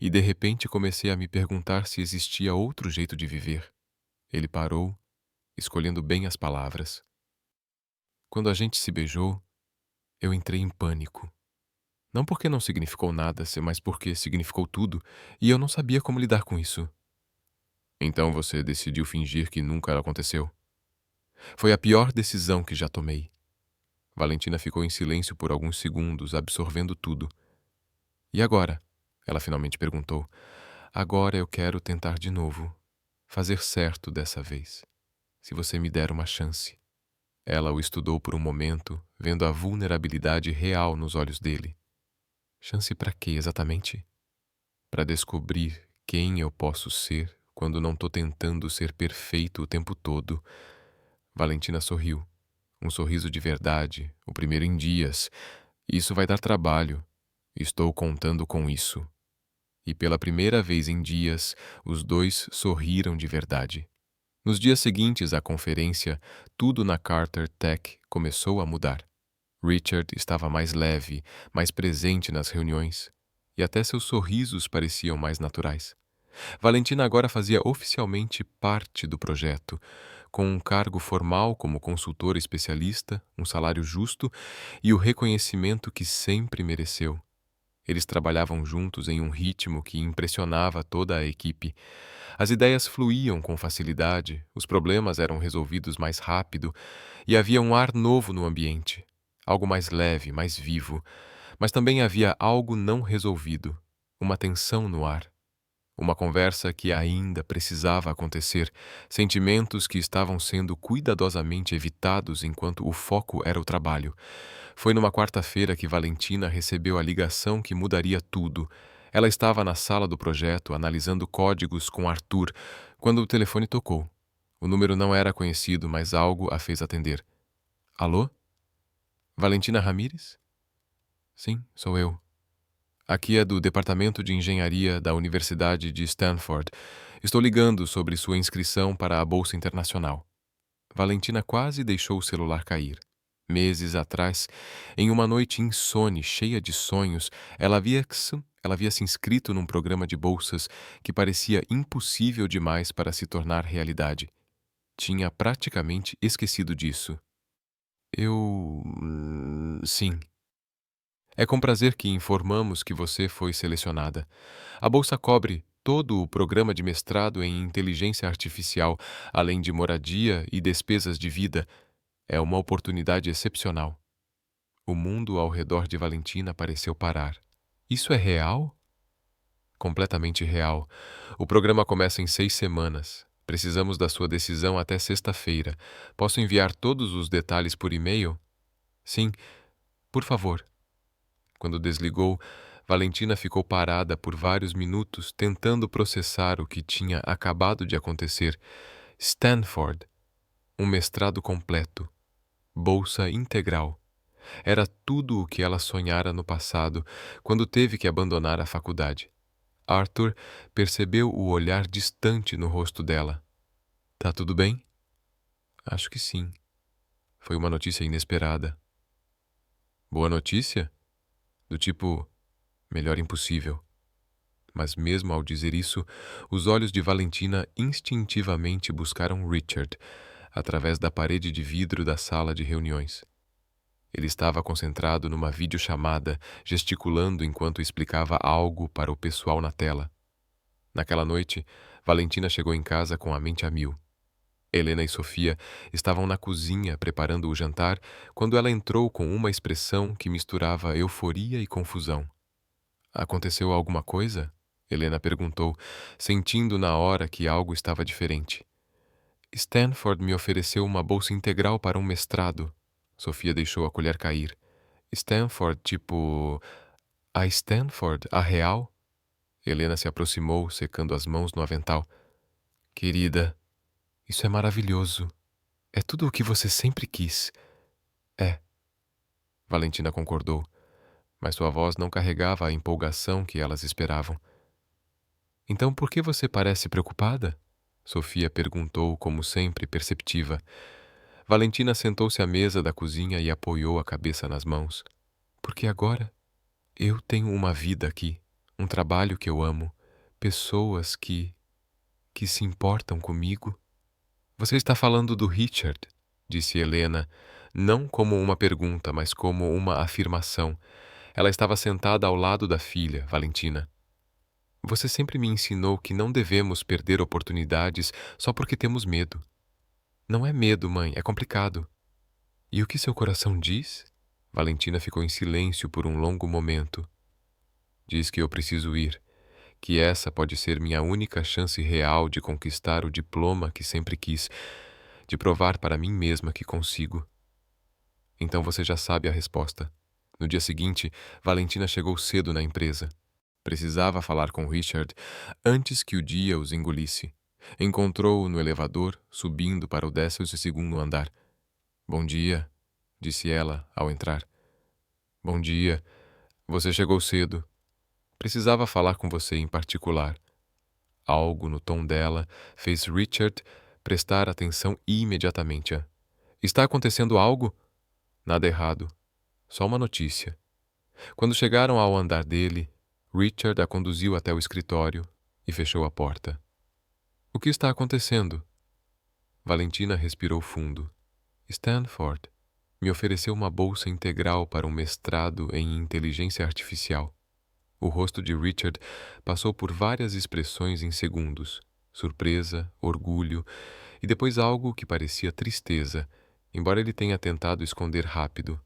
e de repente comecei a me perguntar se existia outro jeito de viver. Ele parou, escolhendo bem as palavras. Quando a gente se beijou, eu entrei em pânico. Não porque não significou nada, mas porque significou tudo, e eu não sabia como lidar com isso. Então você decidiu fingir que nunca aconteceu? Foi a pior decisão que já tomei. Valentina ficou em silêncio por alguns segundos, absorvendo tudo. E agora? Ela finalmente perguntou. Agora eu quero tentar de novo. Fazer certo dessa vez. Se você me der uma chance. Ela o estudou por um momento, vendo a vulnerabilidade real nos olhos dele. Chance para quê, exatamente? Para descobrir quem eu posso ser quando não tô tentando ser perfeito o tempo todo. Valentina sorriu. Um sorriso de verdade, o primeiro em dias. Isso vai dar trabalho. Estou contando com isso. E pela primeira vez em dias, os dois sorriram de verdade. Nos dias seguintes à conferência, tudo na Carter Tech começou a mudar. Richard estava mais leve, mais presente nas reuniões, e até seus sorrisos pareciam mais naturais. Valentina agora fazia oficialmente parte do projeto, com um cargo formal como consultora especialista, um salário justo e o reconhecimento que sempre mereceu. Eles trabalhavam juntos em um ritmo que impressionava toda a equipe. As ideias fluíam com facilidade, os problemas eram resolvidos mais rápido e havia um ar novo no ambiente, algo mais leve, mais vivo. Mas também havia algo não resolvido, uma tensão no ar. Uma conversa que ainda precisava acontecer, sentimentos que estavam sendo cuidadosamente evitados enquanto o foco era o trabalho. Foi numa quarta-feira que Valentina recebeu a ligação que mudaria tudo. Ela estava na sala do projeto, analisando códigos com Arthur, quando o telefone tocou. O número não era conhecido, mas algo a fez atender. Alô? Valentina Ramírez? Sim, sou eu. Aqui é do Departamento de Engenharia da Universidade de Stanford. Estou ligando sobre sua inscrição para a Bolsa Internacional. Valentina quase deixou o celular cair. Meses atrás, em uma noite insone, cheia de sonhos, ela havia se inscrito num programa de bolsas que parecia impossível demais para se tornar realidade. Tinha praticamente esquecido disso. Sim. É com prazer que informamos que você foi selecionada. A bolsa cobre todo o programa de mestrado em inteligência artificial, além de moradia e despesas de vida. É uma oportunidade excepcional. O mundo ao redor de Valentina pareceu parar. Isso é real? Completamente real. O programa começa em 6 semanas. Precisamos da sua decisão até sexta-feira. Posso enviar todos os detalhes por e-mail? Sim, por favor. Quando desligou, Valentina ficou parada por vários minutos tentando processar o que tinha acabado de acontecer. Stanford. Um mestrado completo. Bolsa integral. Era tudo o que ela sonhara no passado, quando teve que abandonar a faculdade. Arthur percebeu o olhar distante no rosto dela. Tá tudo bem? Acho que sim. Foi uma notícia inesperada. Boa notícia? do tipo, melhor impossível. Mas mesmo ao dizer isso, os olhos de Valentina instintivamente buscaram Richard, através da parede de vidro da sala de reuniões. Ele estava concentrado numa videochamada, gesticulando enquanto explicava algo para o pessoal na tela. Naquela noite, Valentina chegou em casa com a mente a mil. Helena e Sofia estavam na cozinha preparando o jantar quando ela entrou com uma expressão que misturava euforia e confusão. Aconteceu alguma coisa? Helena perguntou, sentindo na hora que algo estava diferente. Stanford me ofereceu uma bolsa integral para um mestrado. Sofia deixou a colher cair. Stanford, tipo... A Stanford, a real? Helena se aproximou, secando as mãos no avental. Querida, isso é maravilhoso. É tudo o que você sempre quis. É. Valentina concordou, mas sua voz não carregava a empolgação que elas esperavam. Então por que você parece preocupada? Sofia perguntou, como sempre, perceptiva. Valentina sentou-se à mesa da cozinha e apoiou a cabeça nas mãos. Porque agora eu tenho uma vida aqui, um trabalho que eu amo, pessoas que se importam comigo. Você está falando do Richard, disse Helena, não como uma pergunta, mas como uma afirmação. Ela estava sentada ao lado da filha, Valentina. Você sempre me ensinou que não devemos perder oportunidades só porque temos medo. Não é medo, mãe, é complicado. E o que seu coração diz? Valentina ficou em silêncio por um longo momento. Diz que eu preciso ir, que essa pode ser minha única chance real de conquistar o diploma que sempre quis, de provar para mim mesma que consigo. Então você já sabe a resposta. No dia seguinte, Valentina chegou cedo na empresa. Precisava falar com Richard antes que o dia os engolisse. Encontrou-o no elevador, subindo para o 12º andar. Bom dia, disse ela ao entrar. Bom dia. Você chegou cedo. Precisava falar com você em particular. Algo no tom dela fez Richard prestar atenção imediatamente. Está acontecendo algo? Nada errado. Só uma notícia. Quando chegaram ao andar dele, Richard a conduziu até o escritório e fechou a porta. O que está acontecendo? Valentina respirou fundo. Stanford me ofereceu uma bolsa integral para um mestrado em inteligência artificial. O rosto de Richard passou por várias expressões em segundos. Surpresa, orgulho e depois algo que parecia tristeza, embora ele tenha tentado esconder rápido.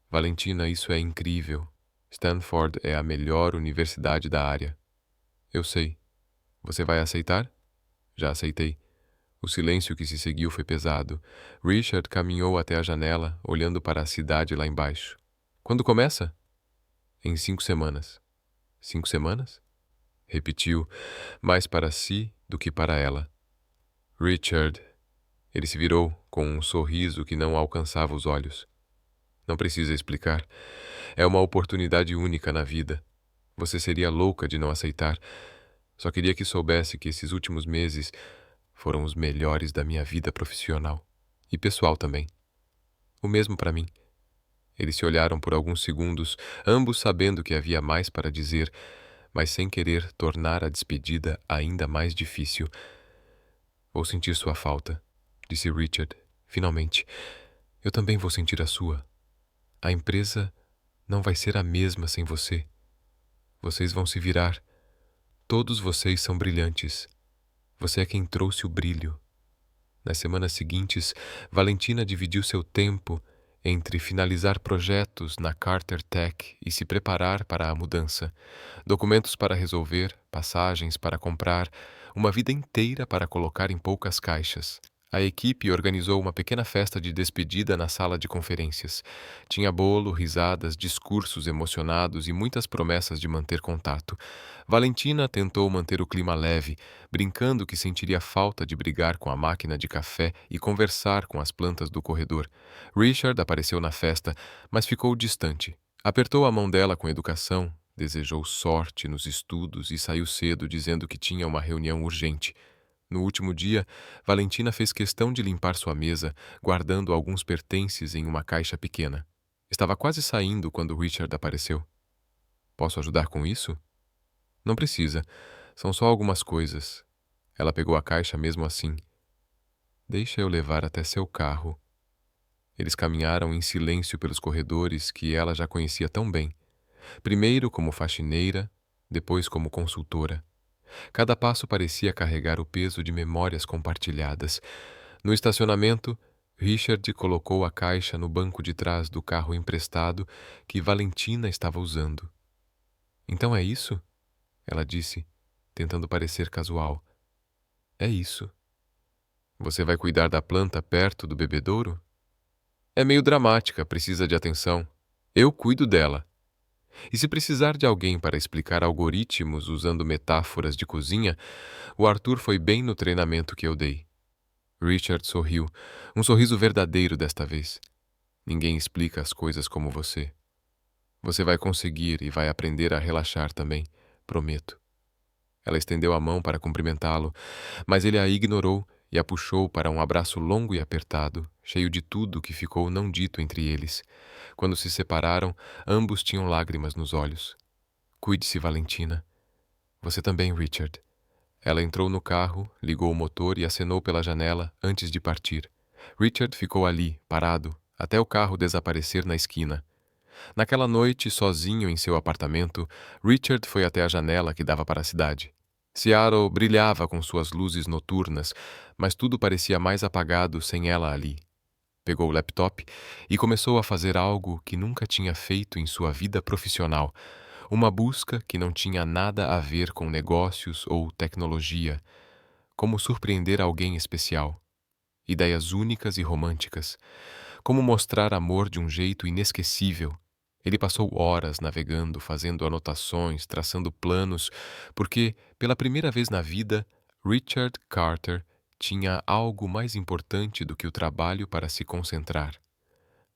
Valentina, isso é incrível. Stanford é a melhor universidade da área. Eu sei. Você vai aceitar? Já aceitei. O silêncio que se seguiu foi pesado. Richard caminhou até a janela, olhando para a cidade lá embaixo. Quando começa? Em 5 semanas. 5 semanas? Repetiu, mais para si do que para ela. Richard. Ele se virou, com um sorriso que não alcançava os olhos. Não precisa explicar. É uma oportunidade única na vida. Você seria louca de não aceitar. Só queria que soubesse que esses últimos meses foram os melhores da minha vida profissional. E pessoal também. O mesmo para mim. Eles se olharam por alguns segundos, ambos sabendo que havia mais para dizer, mas sem querer tornar a despedida ainda mais difícil. Vou sentir sua falta, disse Richard. Finalmente. Eu também vou sentir a sua. A empresa não vai ser a mesma sem você. Vocês vão se virar. Todos vocês são brilhantes. Você é quem trouxe o brilho. Nas semanas seguintes, Valentina dividiu seu tempo entre finalizar projetos na Carter Tech e se preparar para a mudança. Documentos para resolver, passagens para comprar, uma vida inteira para colocar em poucas caixas. A equipe organizou uma pequena festa de despedida na sala de conferências. Tinha bolo, risadas, discursos emocionados e muitas promessas de manter contato. Valentina tentou manter o clima leve, brincando que sentiria falta de brigar com a máquina de café e conversar com as plantas do corredor. Richard apareceu na festa, mas ficou distante. Apertou a mão dela com educação, desejou sorte nos estudos e saiu cedo dizendo que tinha uma reunião urgente. No último dia, Valentina fez questão de limpar sua mesa, guardando alguns pertences em uma caixa pequena. Estava quase saindo quando Richard apareceu. Posso ajudar com isso? Não precisa. São só algumas coisas. Ela pegou a caixa mesmo assim. Deixa eu levar até seu carro. Eles caminharam em silêncio pelos corredores que ela já conhecia tão bem. Primeiro como faxineira, depois como consultora. Cada passo parecia carregar o peso de memórias compartilhadas. No estacionamento, Richard colocou a caixa no banco de trás do carro emprestado que Valentina estava usando. Então é isso? Ela disse, tentando parecer casual. É isso. Você vai cuidar da planta perto do bebedouro? É meio dramática, precisa de atenção. Eu cuido dela. E se precisar de alguém para explicar algoritmos usando metáforas de cozinha, o Arthur foi bem no treinamento que eu dei. Richard sorriu, um sorriso verdadeiro desta vez. Ninguém explica as coisas como você. Você vai conseguir e vai aprender a relaxar também, prometo. Ela estendeu a mão para cumprimentá-lo, mas ele a ignorou e a puxou para um abraço longo e apertado, cheio de tudo que ficou não dito entre eles. Quando se separaram, ambos tinham lágrimas nos olhos. Cuide-se, Valentina. Você também, Richard. Ela entrou no carro, ligou o motor e acenou pela janela antes de partir. Richard ficou ali, parado, até o carro desaparecer na esquina. Naquela noite, sozinho em seu apartamento, Richard foi até a janela que dava para a cidade. Seattle brilhava com suas luzes noturnas, mas tudo parecia mais apagado sem ela ali. Pegou o laptop e começou a fazer algo que nunca tinha feito em sua vida profissional, uma busca que não tinha nada a ver com negócios ou tecnologia. Como surpreender alguém especial. Ideias únicas e românticas. Como mostrar amor de um jeito inesquecível. Ele passou horas navegando, fazendo anotações, traçando planos, porque, pela primeira vez na vida, Richard Carter tinha algo mais importante do que o trabalho para se concentrar.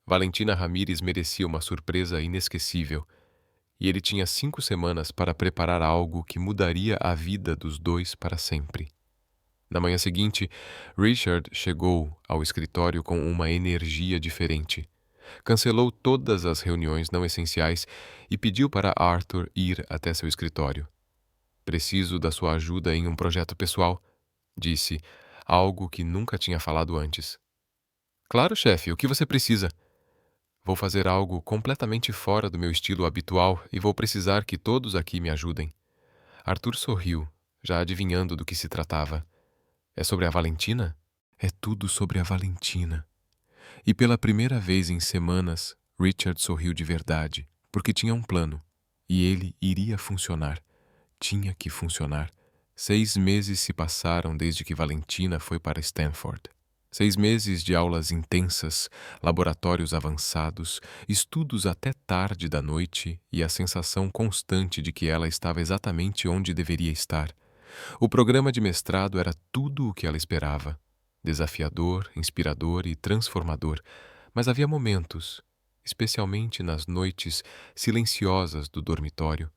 Valentina Ramírez merecia uma surpresa inesquecível, e ele tinha 5 semanas para preparar algo que mudaria a vida dos dois para sempre. Na manhã seguinte, Richard chegou ao escritório com uma energia diferente. Cancelou todas as reuniões não essenciais e pediu para Arthur ir até seu escritório. Preciso da sua ajuda em um projeto pessoal, disse, algo que nunca tinha falado antes. Claro, chefe, o que você precisa? Vou fazer algo completamente fora do meu estilo habitual e vou precisar que todos aqui me ajudem. Arthur sorriu, já adivinhando do que se tratava. É sobre a Valentina? É tudo sobre a Valentina. E pela primeira vez em semanas, Richard sorriu de verdade, porque tinha um plano. E ele iria funcionar. Tinha que funcionar. 6 meses se passaram desde que Valentina foi para Stanford. 6 meses de aulas intensas, laboratórios avançados, estudos até tarde da noite e a sensação constante de que ela estava exatamente onde deveria estar. O programa de mestrado era tudo o que ela esperava. Desafiador, inspirador e transformador, mas havia momentos, especialmente nas noites silenciosas do dormitório,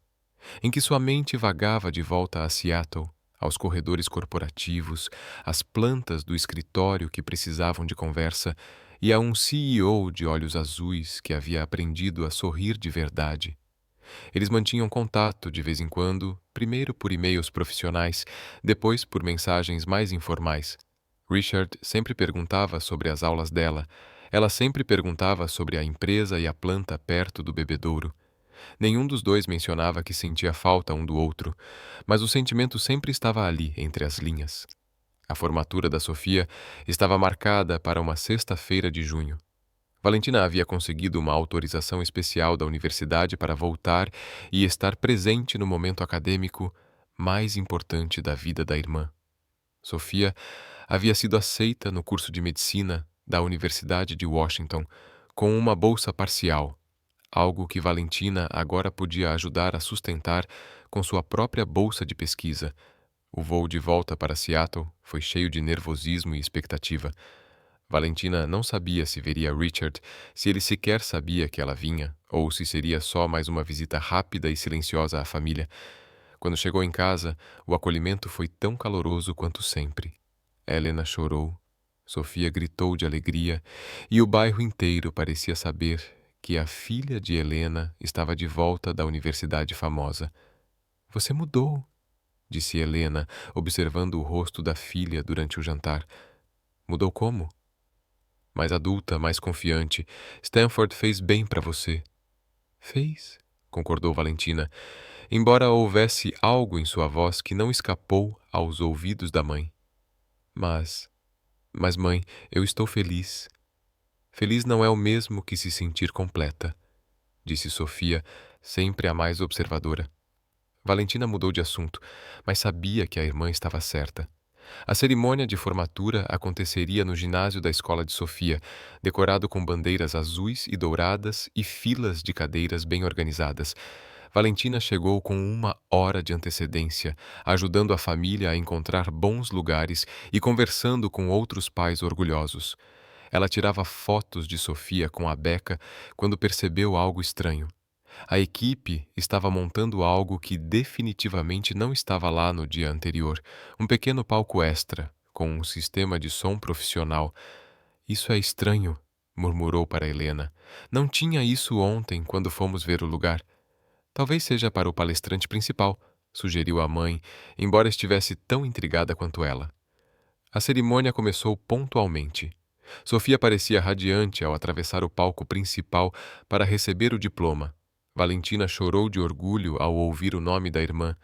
em que sua mente vagava de volta a Seattle, aos corredores corporativos, às plantas do escritório que precisavam de conversa e a um CEO de olhos azuis que havia aprendido a sorrir de verdade. Eles mantinham contato de vez em quando, primeiro por e-mails profissionais, depois por mensagens mais informais. Richard sempre perguntava sobre as aulas dela. Ela sempre perguntava sobre a empresa e a planta perto do bebedouro. Nenhum dos dois mencionava que sentia falta um do outro, mas o sentimento sempre estava ali, entre as linhas. A formatura da Sofia estava marcada para uma sexta-feira de junho. Valentina havia conseguido uma autorização especial da universidade para voltar e estar presente no momento acadêmico mais importante da vida da irmã. Sofia havia sido aceita no curso de medicina da Universidade de Washington com uma bolsa parcial, algo que Valentina agora podia ajudar a sustentar com sua própria bolsa de pesquisa. O voo de volta para Seattle foi cheio de nervosismo e expectativa. Valentina não sabia se veria Richard, se ele sequer sabia que ela vinha, ou se seria só mais uma visita rápida e silenciosa à família. Quando chegou em casa, o acolhimento foi tão caloroso quanto sempre. Helena chorou, Sofia gritou de alegria, e o bairro inteiro parecia saber que a filha de Helena estava de volta da universidade famosa. Você mudou, disse Helena, observando o rosto da filha durante o jantar. Mudou como? Mais adulta, mais confiante. Stanford fez bem para você. Fez, concordou Valentina, embora houvesse algo em sua voz que não escapou aos ouvidos da mãe. Mas mãe, eu estou feliz. Feliz não é o mesmo que se sentir completa, disse Sofia, sempre a mais observadora. Valentina mudou de assunto, mas sabia que a irmã estava certa. A cerimônia de formatura aconteceria no ginásio da escola de Sofia, decorado com bandeiras azuis e douradas e filas de cadeiras bem organizadas. Valentina chegou com 1 hora de antecedência, ajudando a família a encontrar bons lugares e conversando com outros pais orgulhosos. Ela tirava fotos de Sofia com a Beca quando percebeu algo estranho. A equipe estava montando algo que definitivamente não estava lá no dia anterior, um pequeno palco extra, com um sistema de som profissional. Isso é estranho, murmurou para Helena. Não tinha isso ontem quando fomos ver o lugar. Talvez seja para o palestrante principal, sugeriu a mãe, embora estivesse tão intrigada quanto ela. A cerimônia começou pontualmente. Sofia parecia radiante ao atravessar o palco principal para receber o diploma. Valentina chorou de orgulho ao ouvir o nome da irmã,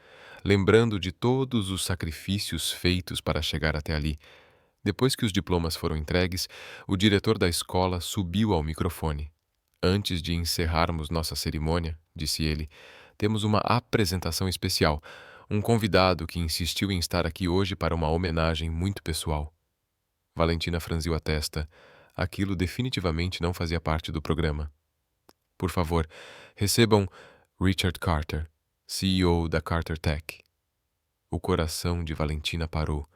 lembrando de todos os sacrifícios feitos para chegar até ali. Depois que os diplomas foram entregues, o diretor da escola subiu ao microfone. Antes de encerrarmos nossa cerimônia, disse ele, temos uma apresentação especial, um convidado que insistiu em estar aqui hoje para uma homenagem muito pessoal. Valentina franziu a testa. Aquilo definitivamente não fazia parte do programa. Por favor, recebam Richard Carter, CEO da Carter Tech. O coração de Valentina parou.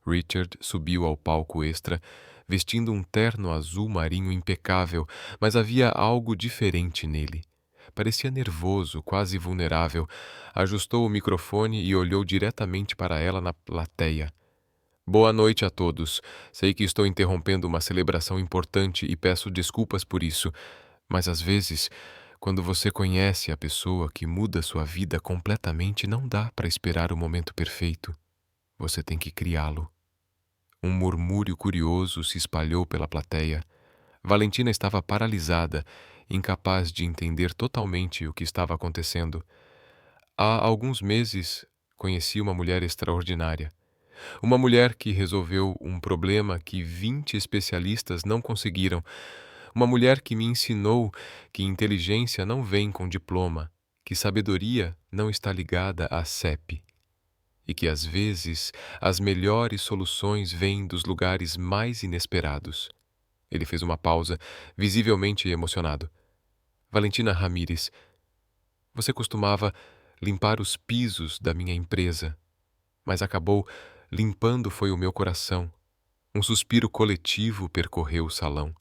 Richard subiu ao palco extra, vestindo um terno azul marinho impecável, mas havia algo diferente nele. Parecia nervoso, quase vulnerável. Ajustou o microfone e olhou diretamente para ela na plateia. Boa noite a todos. Sei que estou interrompendo uma celebração importante e peço desculpas por isso, mas às vezes, quando você conhece a pessoa que muda sua vida completamente, não dá para esperar o momento perfeito. Você tem que criá-lo. Um murmúrio curioso se espalhou pela plateia. Valentina estava paralisada, incapaz de entender totalmente o que estava acontecendo. Há alguns meses, conheci uma mulher extraordinária. Uma mulher que resolveu um problema que 20 especialistas não conseguiram. Uma mulher que me ensinou que inteligência não vem com diploma, que sabedoria não está ligada a CEP. E que, às vezes, as melhores soluções vêm dos lugares mais inesperados. Ele fez uma pausa, visivelmente emocionado. Valentina Ramírez, você costumava limpar os pisos da minha empresa, mas acabou limpando foi o meu coração. Um suspiro coletivo percorreu o salão.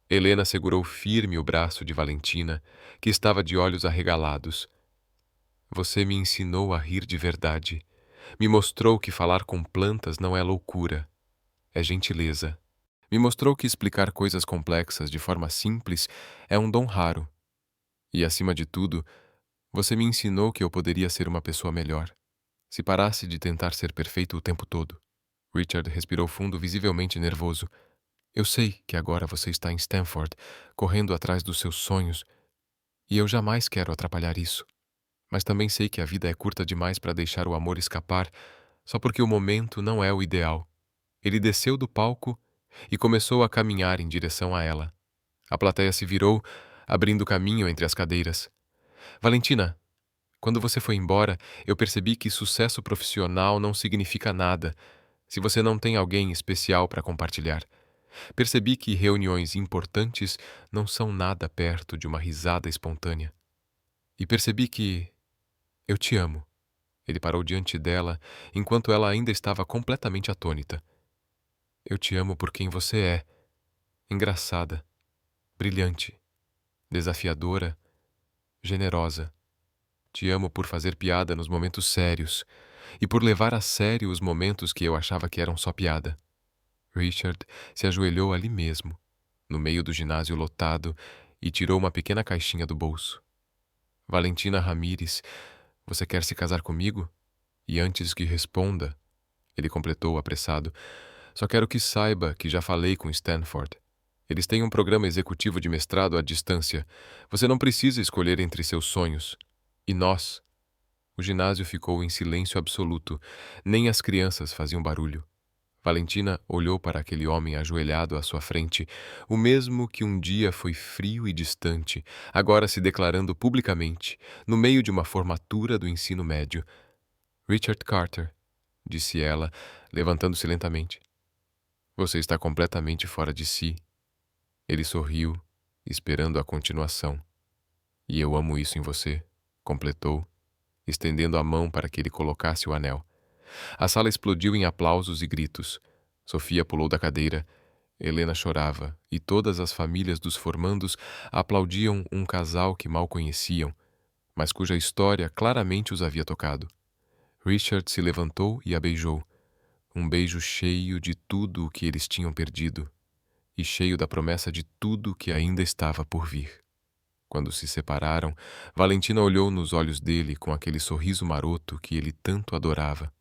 Helena segurou firme o braço de Valentina, que estava de olhos arregalados. Você me ensinou a rir de verdade. Me mostrou que falar com plantas não é loucura, é gentileza. Me mostrou que explicar coisas complexas de forma simples é um dom raro. E, acima de tudo, você me ensinou que eu poderia ser uma pessoa melhor, se parasse de tentar ser perfeito o tempo todo. Richard respirou fundo, visivelmente nervoso. Eu sei que agora você está em Stanford, correndo atrás dos seus sonhos, e eu jamais quero atrapalhar isso. Mas também sei que a vida é curta demais para deixar o amor escapar só porque o momento não é o ideal. Ele desceu do palco e começou a caminhar em direção a ela. A plateia se virou, abrindo caminho entre as cadeiras. Valentina, quando você foi embora, eu percebi que sucesso profissional não significa nada se você não tem alguém especial para compartilhar. Percebi que reuniões importantes não são nada perto de uma risada espontânea. E percebi que eu te amo. Ele parou diante dela, enquanto ela ainda estava completamente atônita. Eu te amo por quem você é. Engraçada, brilhante, desafiadora, generosa. Te amo por fazer piada nos momentos sérios e por levar a sério os momentos que eu achava que eram só piada. Richard se ajoelhou ali mesmo, no meio do ginásio lotado, e tirou uma pequena caixinha do bolso. Valentina Ramírez, você quer se casar comigo? E antes que responda, ele completou apressado, só quero que saiba que já falei com Stanford. Eles têm um programa executivo de mestrado à distância. Você não precisa escolher entre seus sonhos. E nós? O ginásio ficou em silêncio absoluto. Nem as crianças faziam barulho. Valentina olhou para aquele homem ajoelhado à sua frente, o mesmo que um dia foi frio e distante, agora se declarando publicamente, no meio de uma formatura do ensino médio. Richard Carter, disse ela, levantando-se lentamente. Você está completamente fora de si. Ele sorriu, esperando a continuação. E eu amo isso em você, completou, estendendo a mão para que ele colocasse o anel. A sala explodiu em aplausos e gritos. Sofia pulou da cadeira. Helena chorava, e todas as famílias dos formandos aplaudiam um casal que mal conheciam, mas cuja história claramente os havia tocado. Richard se levantou e a beijou. Um beijo cheio de tudo o que eles tinham perdido, e cheio da promessa de tudo que ainda estava por vir. Quando se separaram, Valentina olhou nos olhos dele com aquele sorriso maroto que ele tanto adorava.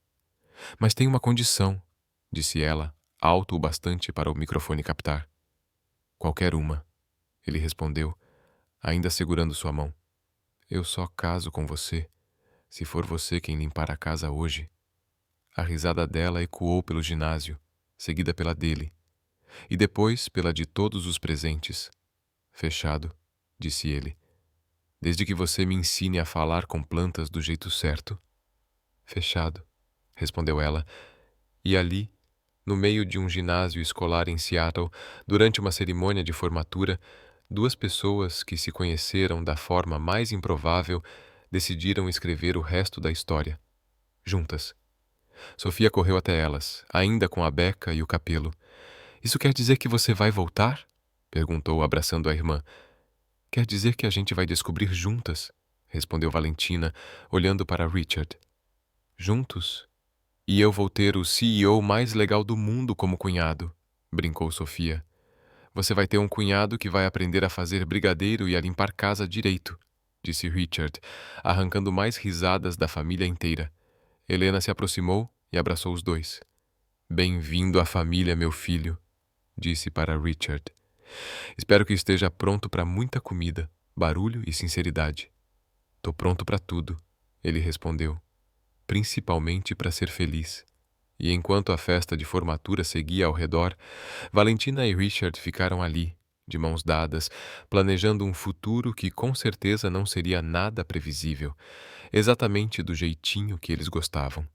Mas tem uma condição, disse ela, alto o bastante para o microfone captar. Qualquer uma, ele respondeu, ainda segurando sua mão. Eu só caso com você, se for você quem limpar a casa hoje. A risada dela ecoou pelo ginásio, seguida pela dele, e depois pela de todos os presentes. Fechado, disse ele, desde que você me ensine a falar com plantas do jeito certo. Fechado, respondeu ela, e ali, no meio de um ginásio escolar em Seattle, durante uma cerimônia de formatura, duas pessoas que se conheceram da forma mais improvável decidiram escrever o resto da história, juntas. Sofia correu até elas, ainda com a beca e o capelo. Isso quer dizer que você vai voltar? Perguntou, abraçando a irmã. Quer dizer que a gente vai descobrir juntas, respondeu Valentina, olhando para Richard. Juntos? E eu vou ter o CEO mais legal do mundo como cunhado, brincou Sofia. Você vai ter um cunhado que vai aprender a fazer brigadeiro e a limpar casa direito, disse Richard, arrancando mais risadas da família inteira. Helena se aproximou e abraçou os dois. Bem-vindo à família, meu filho, disse para Richard. Espero que esteja pronto para muita comida, barulho e sinceridade. Tô pronto para tudo, ele respondeu, principalmente para ser feliz. E enquanto a festa de formatura seguia ao redor, Valentina e Richard ficaram ali, de mãos dadas, planejando um futuro que com certeza não seria nada previsível, exatamente do jeitinho que eles gostavam.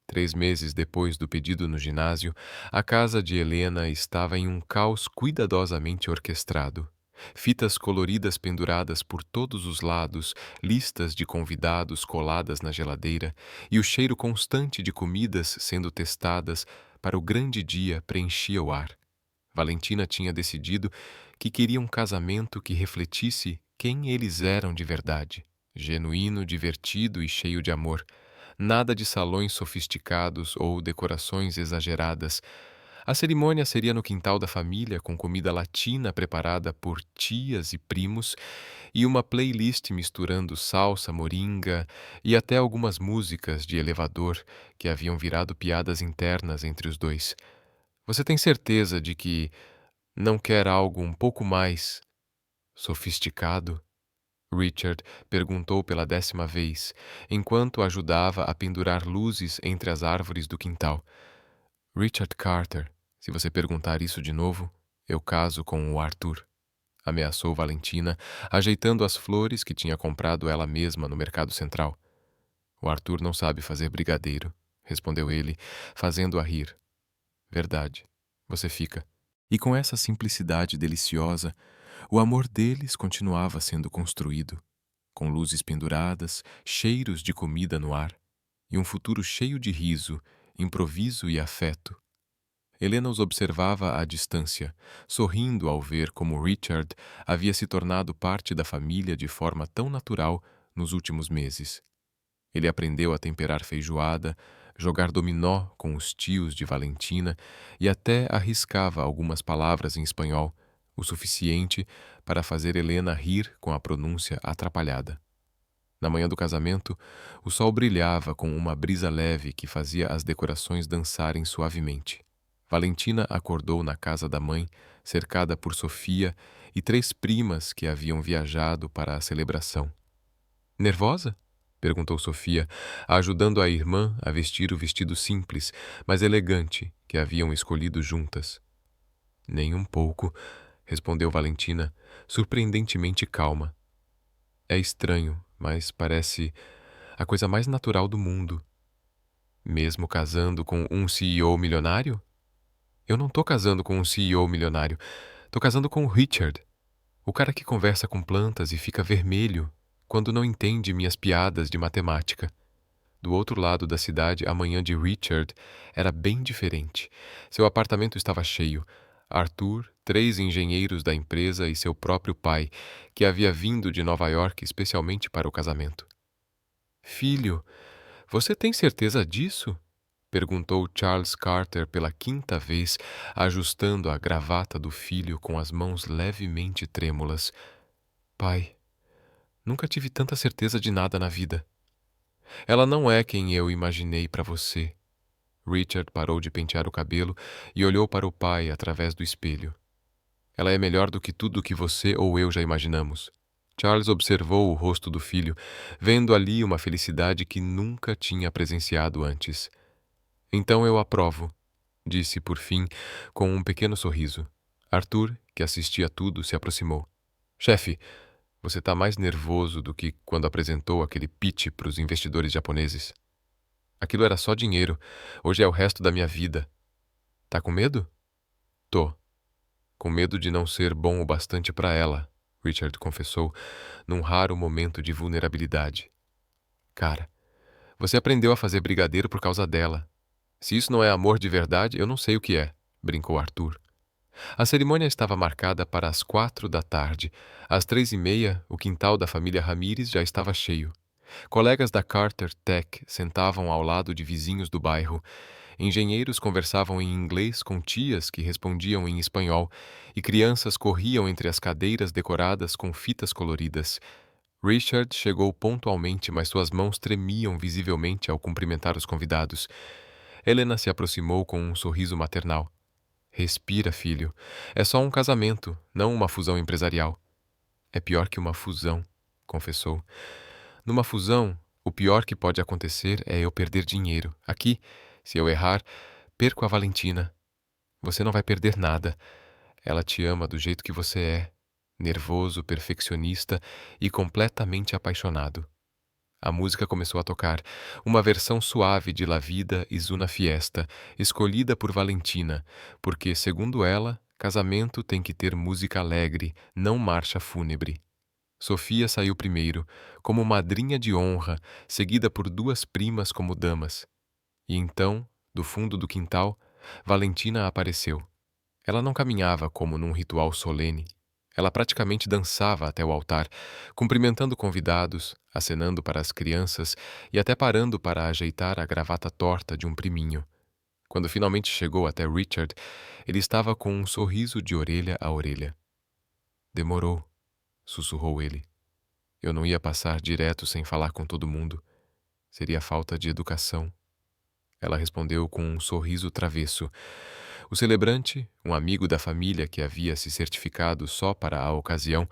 3 meses depois do pedido no ginásio, a casa de Helena estava em um caos cuidadosamente orquestrado. Fitas coloridas penduradas por todos os lados, listas de convidados coladas na geladeira e o cheiro constante de comidas sendo testadas para o grande dia preenchia o ar. Valentina tinha decidido que queria um casamento que refletisse quem eles eram de verdade, genuíno, divertido e cheio de amor. Nada de salões sofisticados ou decorações exageradas. A cerimônia seria no quintal da família, com comida latina preparada por tias e primos e uma playlist misturando salsa, moringa e até algumas músicas de elevador que haviam virado piadas internas entre os dois. Você tem certeza de que não quer algo um pouco mais sofisticado? Richard perguntou pela 10ª vez, enquanto ajudava a pendurar luzes entre as árvores do quintal. Richard Carter, se você perguntar isso de novo, eu caso com o Arthur, ameaçou Valentina, ajeitando as flores que tinha comprado ela mesma no mercado central. O Arthur não sabe fazer brigadeiro, respondeu ele, fazendo-a rir. Verdade, você fica. E com essa simplicidade deliciosa, o amor deles continuava sendo construído, com luzes penduradas, cheiros de comida no ar, e um futuro cheio de riso, improviso e afeto. Helena os observava à distância, sorrindo ao ver como Richard havia se tornado parte da família de forma tão natural nos últimos meses. Ele aprendeu a temperar feijoada, jogar dominó com os tios de Valentina e até arriscava algumas palavras em espanhol, o suficiente para fazer Helena rir com a pronúncia atrapalhada. Na manhã do casamento, o sol brilhava com uma brisa leve que fazia as decorações dançarem suavemente. Valentina acordou na casa da mãe, cercada por Sofia e 3 primas que haviam viajado para a celebração. Nervosa? Perguntou Sofia, ajudando a irmã a vestir o vestido simples, mas elegante, que haviam escolhido juntas. Nem um pouco, respondeu Valentina, surpreendentemente calma. É estranho, mas parece a coisa mais natural do mundo. Mesmo casando com um CEO milionário? Eu não tô casando com um CEO milionário. Tô casando com o Richard, o cara que conversa com plantas e fica vermelho quando não entende minhas piadas de matemática. Do outro lado da cidade, a manhã de Richard era bem diferente. Seu apartamento estava cheio. Arthur, 3 engenheiros da empresa e seu próprio pai, que havia vindo de Nova York especialmente para o casamento. Filho, você tem certeza disso? Perguntou Charles Carter pela 5ª vez, ajustando a gravata do filho com as mãos levemente trêmulas. Pai, nunca tive tanta certeza de nada na vida. Ela não é quem eu imaginei para você. Richard parou de pentear o cabelo e olhou para o pai através do espelho. Ela é melhor do que tudo que você ou eu já imaginamos. Charles observou o rosto do filho, vendo ali uma felicidade que nunca tinha presenciado antes. Então eu aprovo, disse por fim, com um pequeno sorriso. Arthur, que assistia tudo, se aproximou. Chefe, você está mais nervoso do que quando apresentou aquele pitch para os investidores japoneses. Aquilo era só dinheiro. Hoje é o resto da minha vida. Tá com medo? Tô. Com medo de não ser bom o bastante para ela, Richard confessou, num raro momento de vulnerabilidade. Cara, você aprendeu a fazer brigadeiro por causa dela. Se isso não é amor de verdade, eu não sei o que é, brincou Arthur. A cerimônia estava marcada para as 4 da tarde. Às 3h30, o quintal da família Ramírez já estava cheio. Colegas da Carter Tech sentavam ao lado de vizinhos do bairro. Engenheiros conversavam em inglês com tias que respondiam em espanhol, e crianças corriam entre as cadeiras decoradas com fitas coloridas. Richard chegou pontualmente, mas suas mãos tremiam visivelmente ao cumprimentar os convidados. Helena se aproximou com um sorriso maternal. Respira, filho. É só um casamento, não uma fusão empresarial. É pior que uma fusão, confessou. Numa fusão, o pior que pode acontecer é eu perder dinheiro. Aqui, se eu errar, perco a Valentina. Você não vai perder nada. Ela te ama do jeito que você é, nervoso, perfeccionista e completamente apaixonado. A música começou a tocar, uma versão suave de La Vida is una Fiesta, escolhida por Valentina, porque, segundo ela, casamento tem que ter música alegre, não marcha fúnebre. Sofia saiu primeiro, como madrinha de honra, seguida por 2 primas como damas. E então, do fundo do quintal, Valentina apareceu. Ela não caminhava como num ritual solene. Ela praticamente dançava até o altar, cumprimentando convidados, acenando para as crianças e até parando para ajeitar a gravata torta de um priminho. Quando finalmente chegou até Richard, ele estava com um sorriso de orelha a orelha. Demorou, sussurrou ele. Eu não ia passar direto sem falar com todo mundo. Seria falta de educação. Ela respondeu com um sorriso travesso. O celebrante, um amigo da família que havia se certificado só para a ocasião,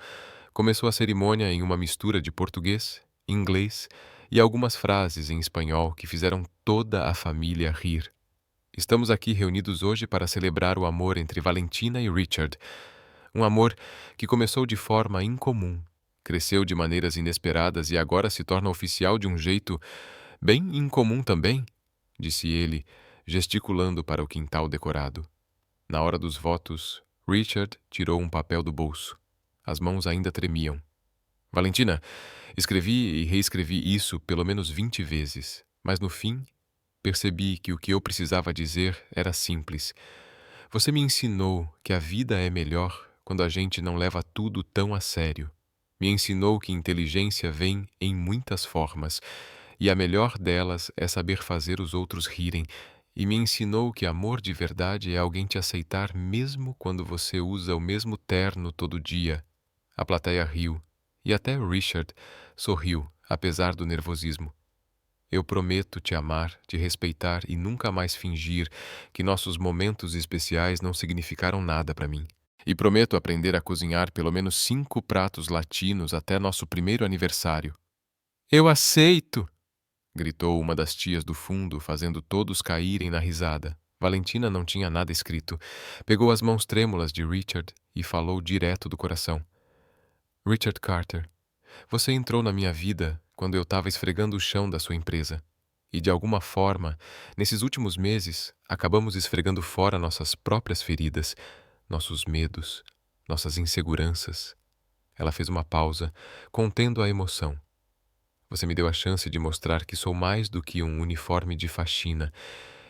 começou a cerimônia em uma mistura de português, inglês e algumas frases em espanhol que fizeram toda a família rir. Estamos aqui reunidos hoje para celebrar o amor entre Valentina e Richard. Um amor que começou de forma incomum, cresceu de maneiras inesperadas e agora se torna oficial de um jeito bem incomum também, disse ele, gesticulando para o quintal decorado. Na hora dos votos, Richard tirou um papel do bolso. As mãos ainda tremiam. Valentina, escrevi e reescrevi isso pelo menos 20 vezes, mas no fim, percebi que o que eu precisava dizer era simples. Você me ensinou que a vida é melhor quando a gente não leva tudo tão a sério. Me ensinou que inteligência vem em muitas formas, e a melhor delas é saber fazer os outros rirem, e me ensinou que amor de verdade é alguém te aceitar mesmo quando você usa o mesmo terno todo dia. A plateia riu, e até Richard sorriu, apesar do nervosismo. Eu prometo te amar, te respeitar e nunca mais fingir que nossos momentos especiais não significaram nada para mim. E prometo aprender a cozinhar pelo menos 5 pratos latinos até nosso primeiro aniversário. Eu aceito! Gritou uma das tias do fundo, fazendo todos caírem na risada. Valentina não tinha nada escrito. Pegou as mãos trêmulas de Richard e falou direto do coração. Richard Carter, você entrou na minha vida quando eu estava esfregando o chão da sua empresa. E de alguma forma, nesses últimos meses, acabamos esfregando fora nossas próprias feridas, nossos medos, nossas inseguranças. Ela fez uma pausa, contendo a emoção. Você me deu a chance de mostrar que sou mais do que um uniforme de faxina,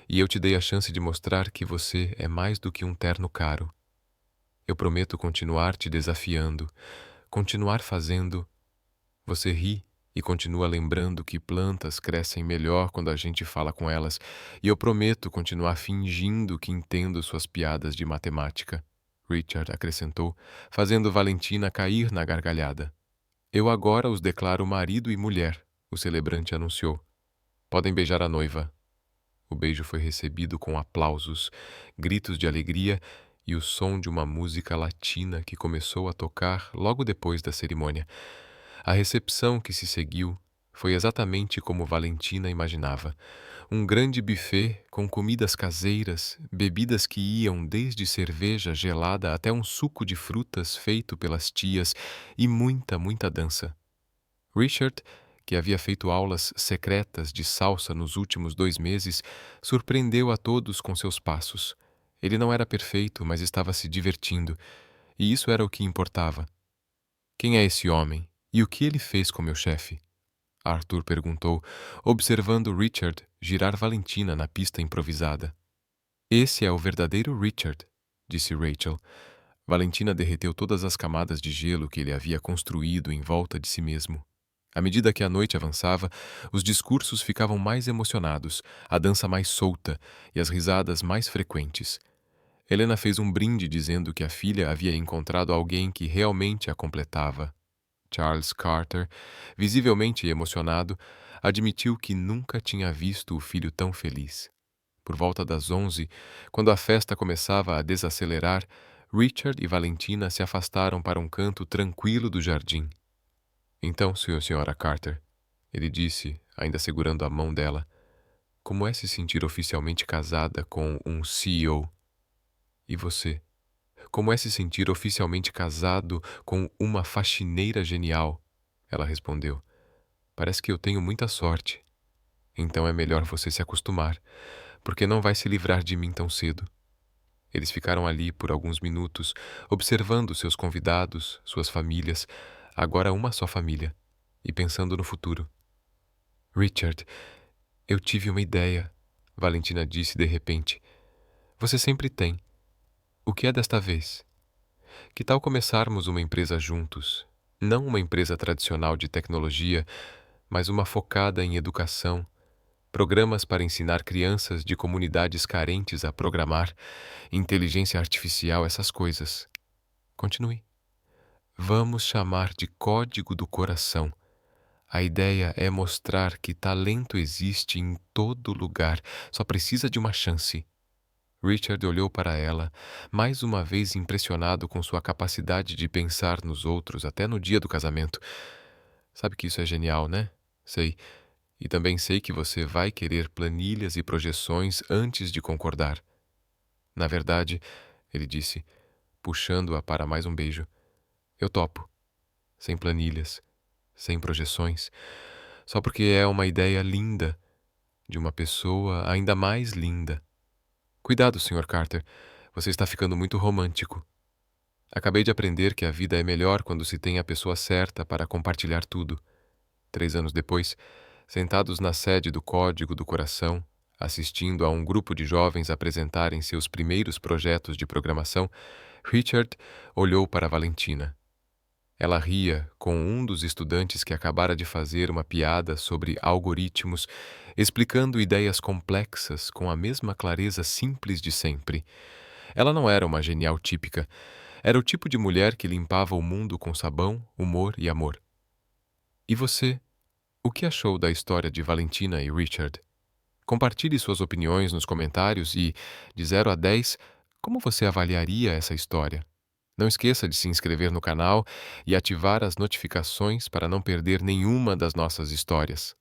e eu te dei a chance de mostrar que você é mais do que um terno caro. Eu prometo continuar te desafiando, continuar fazendo. Você ri e continua lembrando que plantas crescem melhor quando a gente fala com elas, e eu prometo continuar fingindo que entendo suas piadas de matemática. Richard acrescentou, fazendo Valentina cair na gargalhada. Eu agora os declaro marido e mulher, o celebrante anunciou. Podem beijar a noiva. O beijo foi recebido com aplausos, gritos de alegria e o som de uma música latina que começou a tocar logo depois da cerimônia. A recepção que se seguiu foi exatamente como Valentina imaginava. Um grande buffet com comidas caseiras, bebidas que iam desde cerveja gelada até um suco de frutas feito pelas tias e muita dança. Richard, que havia feito aulas secretas de salsa nos últimos 2 meses, surpreendeu a todos com seus passos. Ele não era perfeito, mas estava se divertindo, e isso era o que importava. Quem é esse homem? E o que ele fez com meu chefe? Arthur perguntou, observando Richard girar Valentina na pista improvisada. Esse é o verdadeiro Richard, disse Rachel. Valentina derreteu todas as camadas de gelo que ele havia construído em volta de si mesmo. À medida que a noite avançava, os discursos ficavam mais emocionados, a dança mais solta e as risadas mais frequentes. Helena fez um brinde dizendo que a filha havia encontrado alguém que realmente a completava. Charles Carter, visivelmente emocionado, admitiu que nunca tinha visto o filho tão feliz. Por volta das 11, quando a festa começava a desacelerar, Richard e Valentina se afastaram para um canto tranquilo do jardim. Então, senhora Carter, ele disse, ainda segurando a mão dela, como é se sentir oficialmente casada com um CEO? E você? Como é se sentir oficialmente casado com uma faxineira genial? Ela respondeu. Parece que eu tenho muita sorte. Então é melhor você se acostumar, porque não vai se livrar de mim tão cedo. Eles ficaram ali por alguns minutos, observando seus convidados, suas famílias, agora uma só família, e pensando no futuro. Richard, eu tive uma ideia, Valentina disse de repente. Você sempre tem. O que é desta vez? Que tal começarmos uma empresa juntos? Não uma empresa tradicional de tecnologia, mas uma focada em educação, programas para ensinar crianças de comunidades carentes a programar, inteligência artificial, essas coisas. Continue. Vamos chamar de Código do Coração. A ideia é mostrar que talento existe em todo lugar, só precisa de uma chance. Richard olhou para ela, mais uma vez impressionado com sua capacidade de pensar nos outros até no dia do casamento. Sabe que isso é genial, né? Sei. E também sei que você vai querer planilhas e projeções antes de concordar. Na verdade, ele disse, puxando-a para mais um beijo, eu topo. Sem planilhas, sem projeções, só porque é uma ideia linda, de uma pessoa ainda mais linda. Cuidado, Sr. Carter, você está ficando muito romântico. Acabei de aprender que a vida é melhor quando se tem a pessoa certa para compartilhar tudo. 3 anos depois, sentados na sede do Código do Coração, assistindo a um grupo de jovens apresentarem seus primeiros projetos de programação, Richard olhou para Valentina. Ela ria com um dos estudantes que acabara de fazer uma piada sobre algoritmos, explicando ideias complexas com a mesma clareza simples de sempre. Ela não era uma genial típica. Era o tipo de mulher que limpava o mundo com sabão, humor e amor. E você? O que achou da história de Valentina e Richard? Compartilhe suas opiniões nos comentários e, de 0 a 10, como você avaliaria essa história? Não esqueça de se inscrever no canal e ativar as notificações para não perder nenhuma das nossas histórias.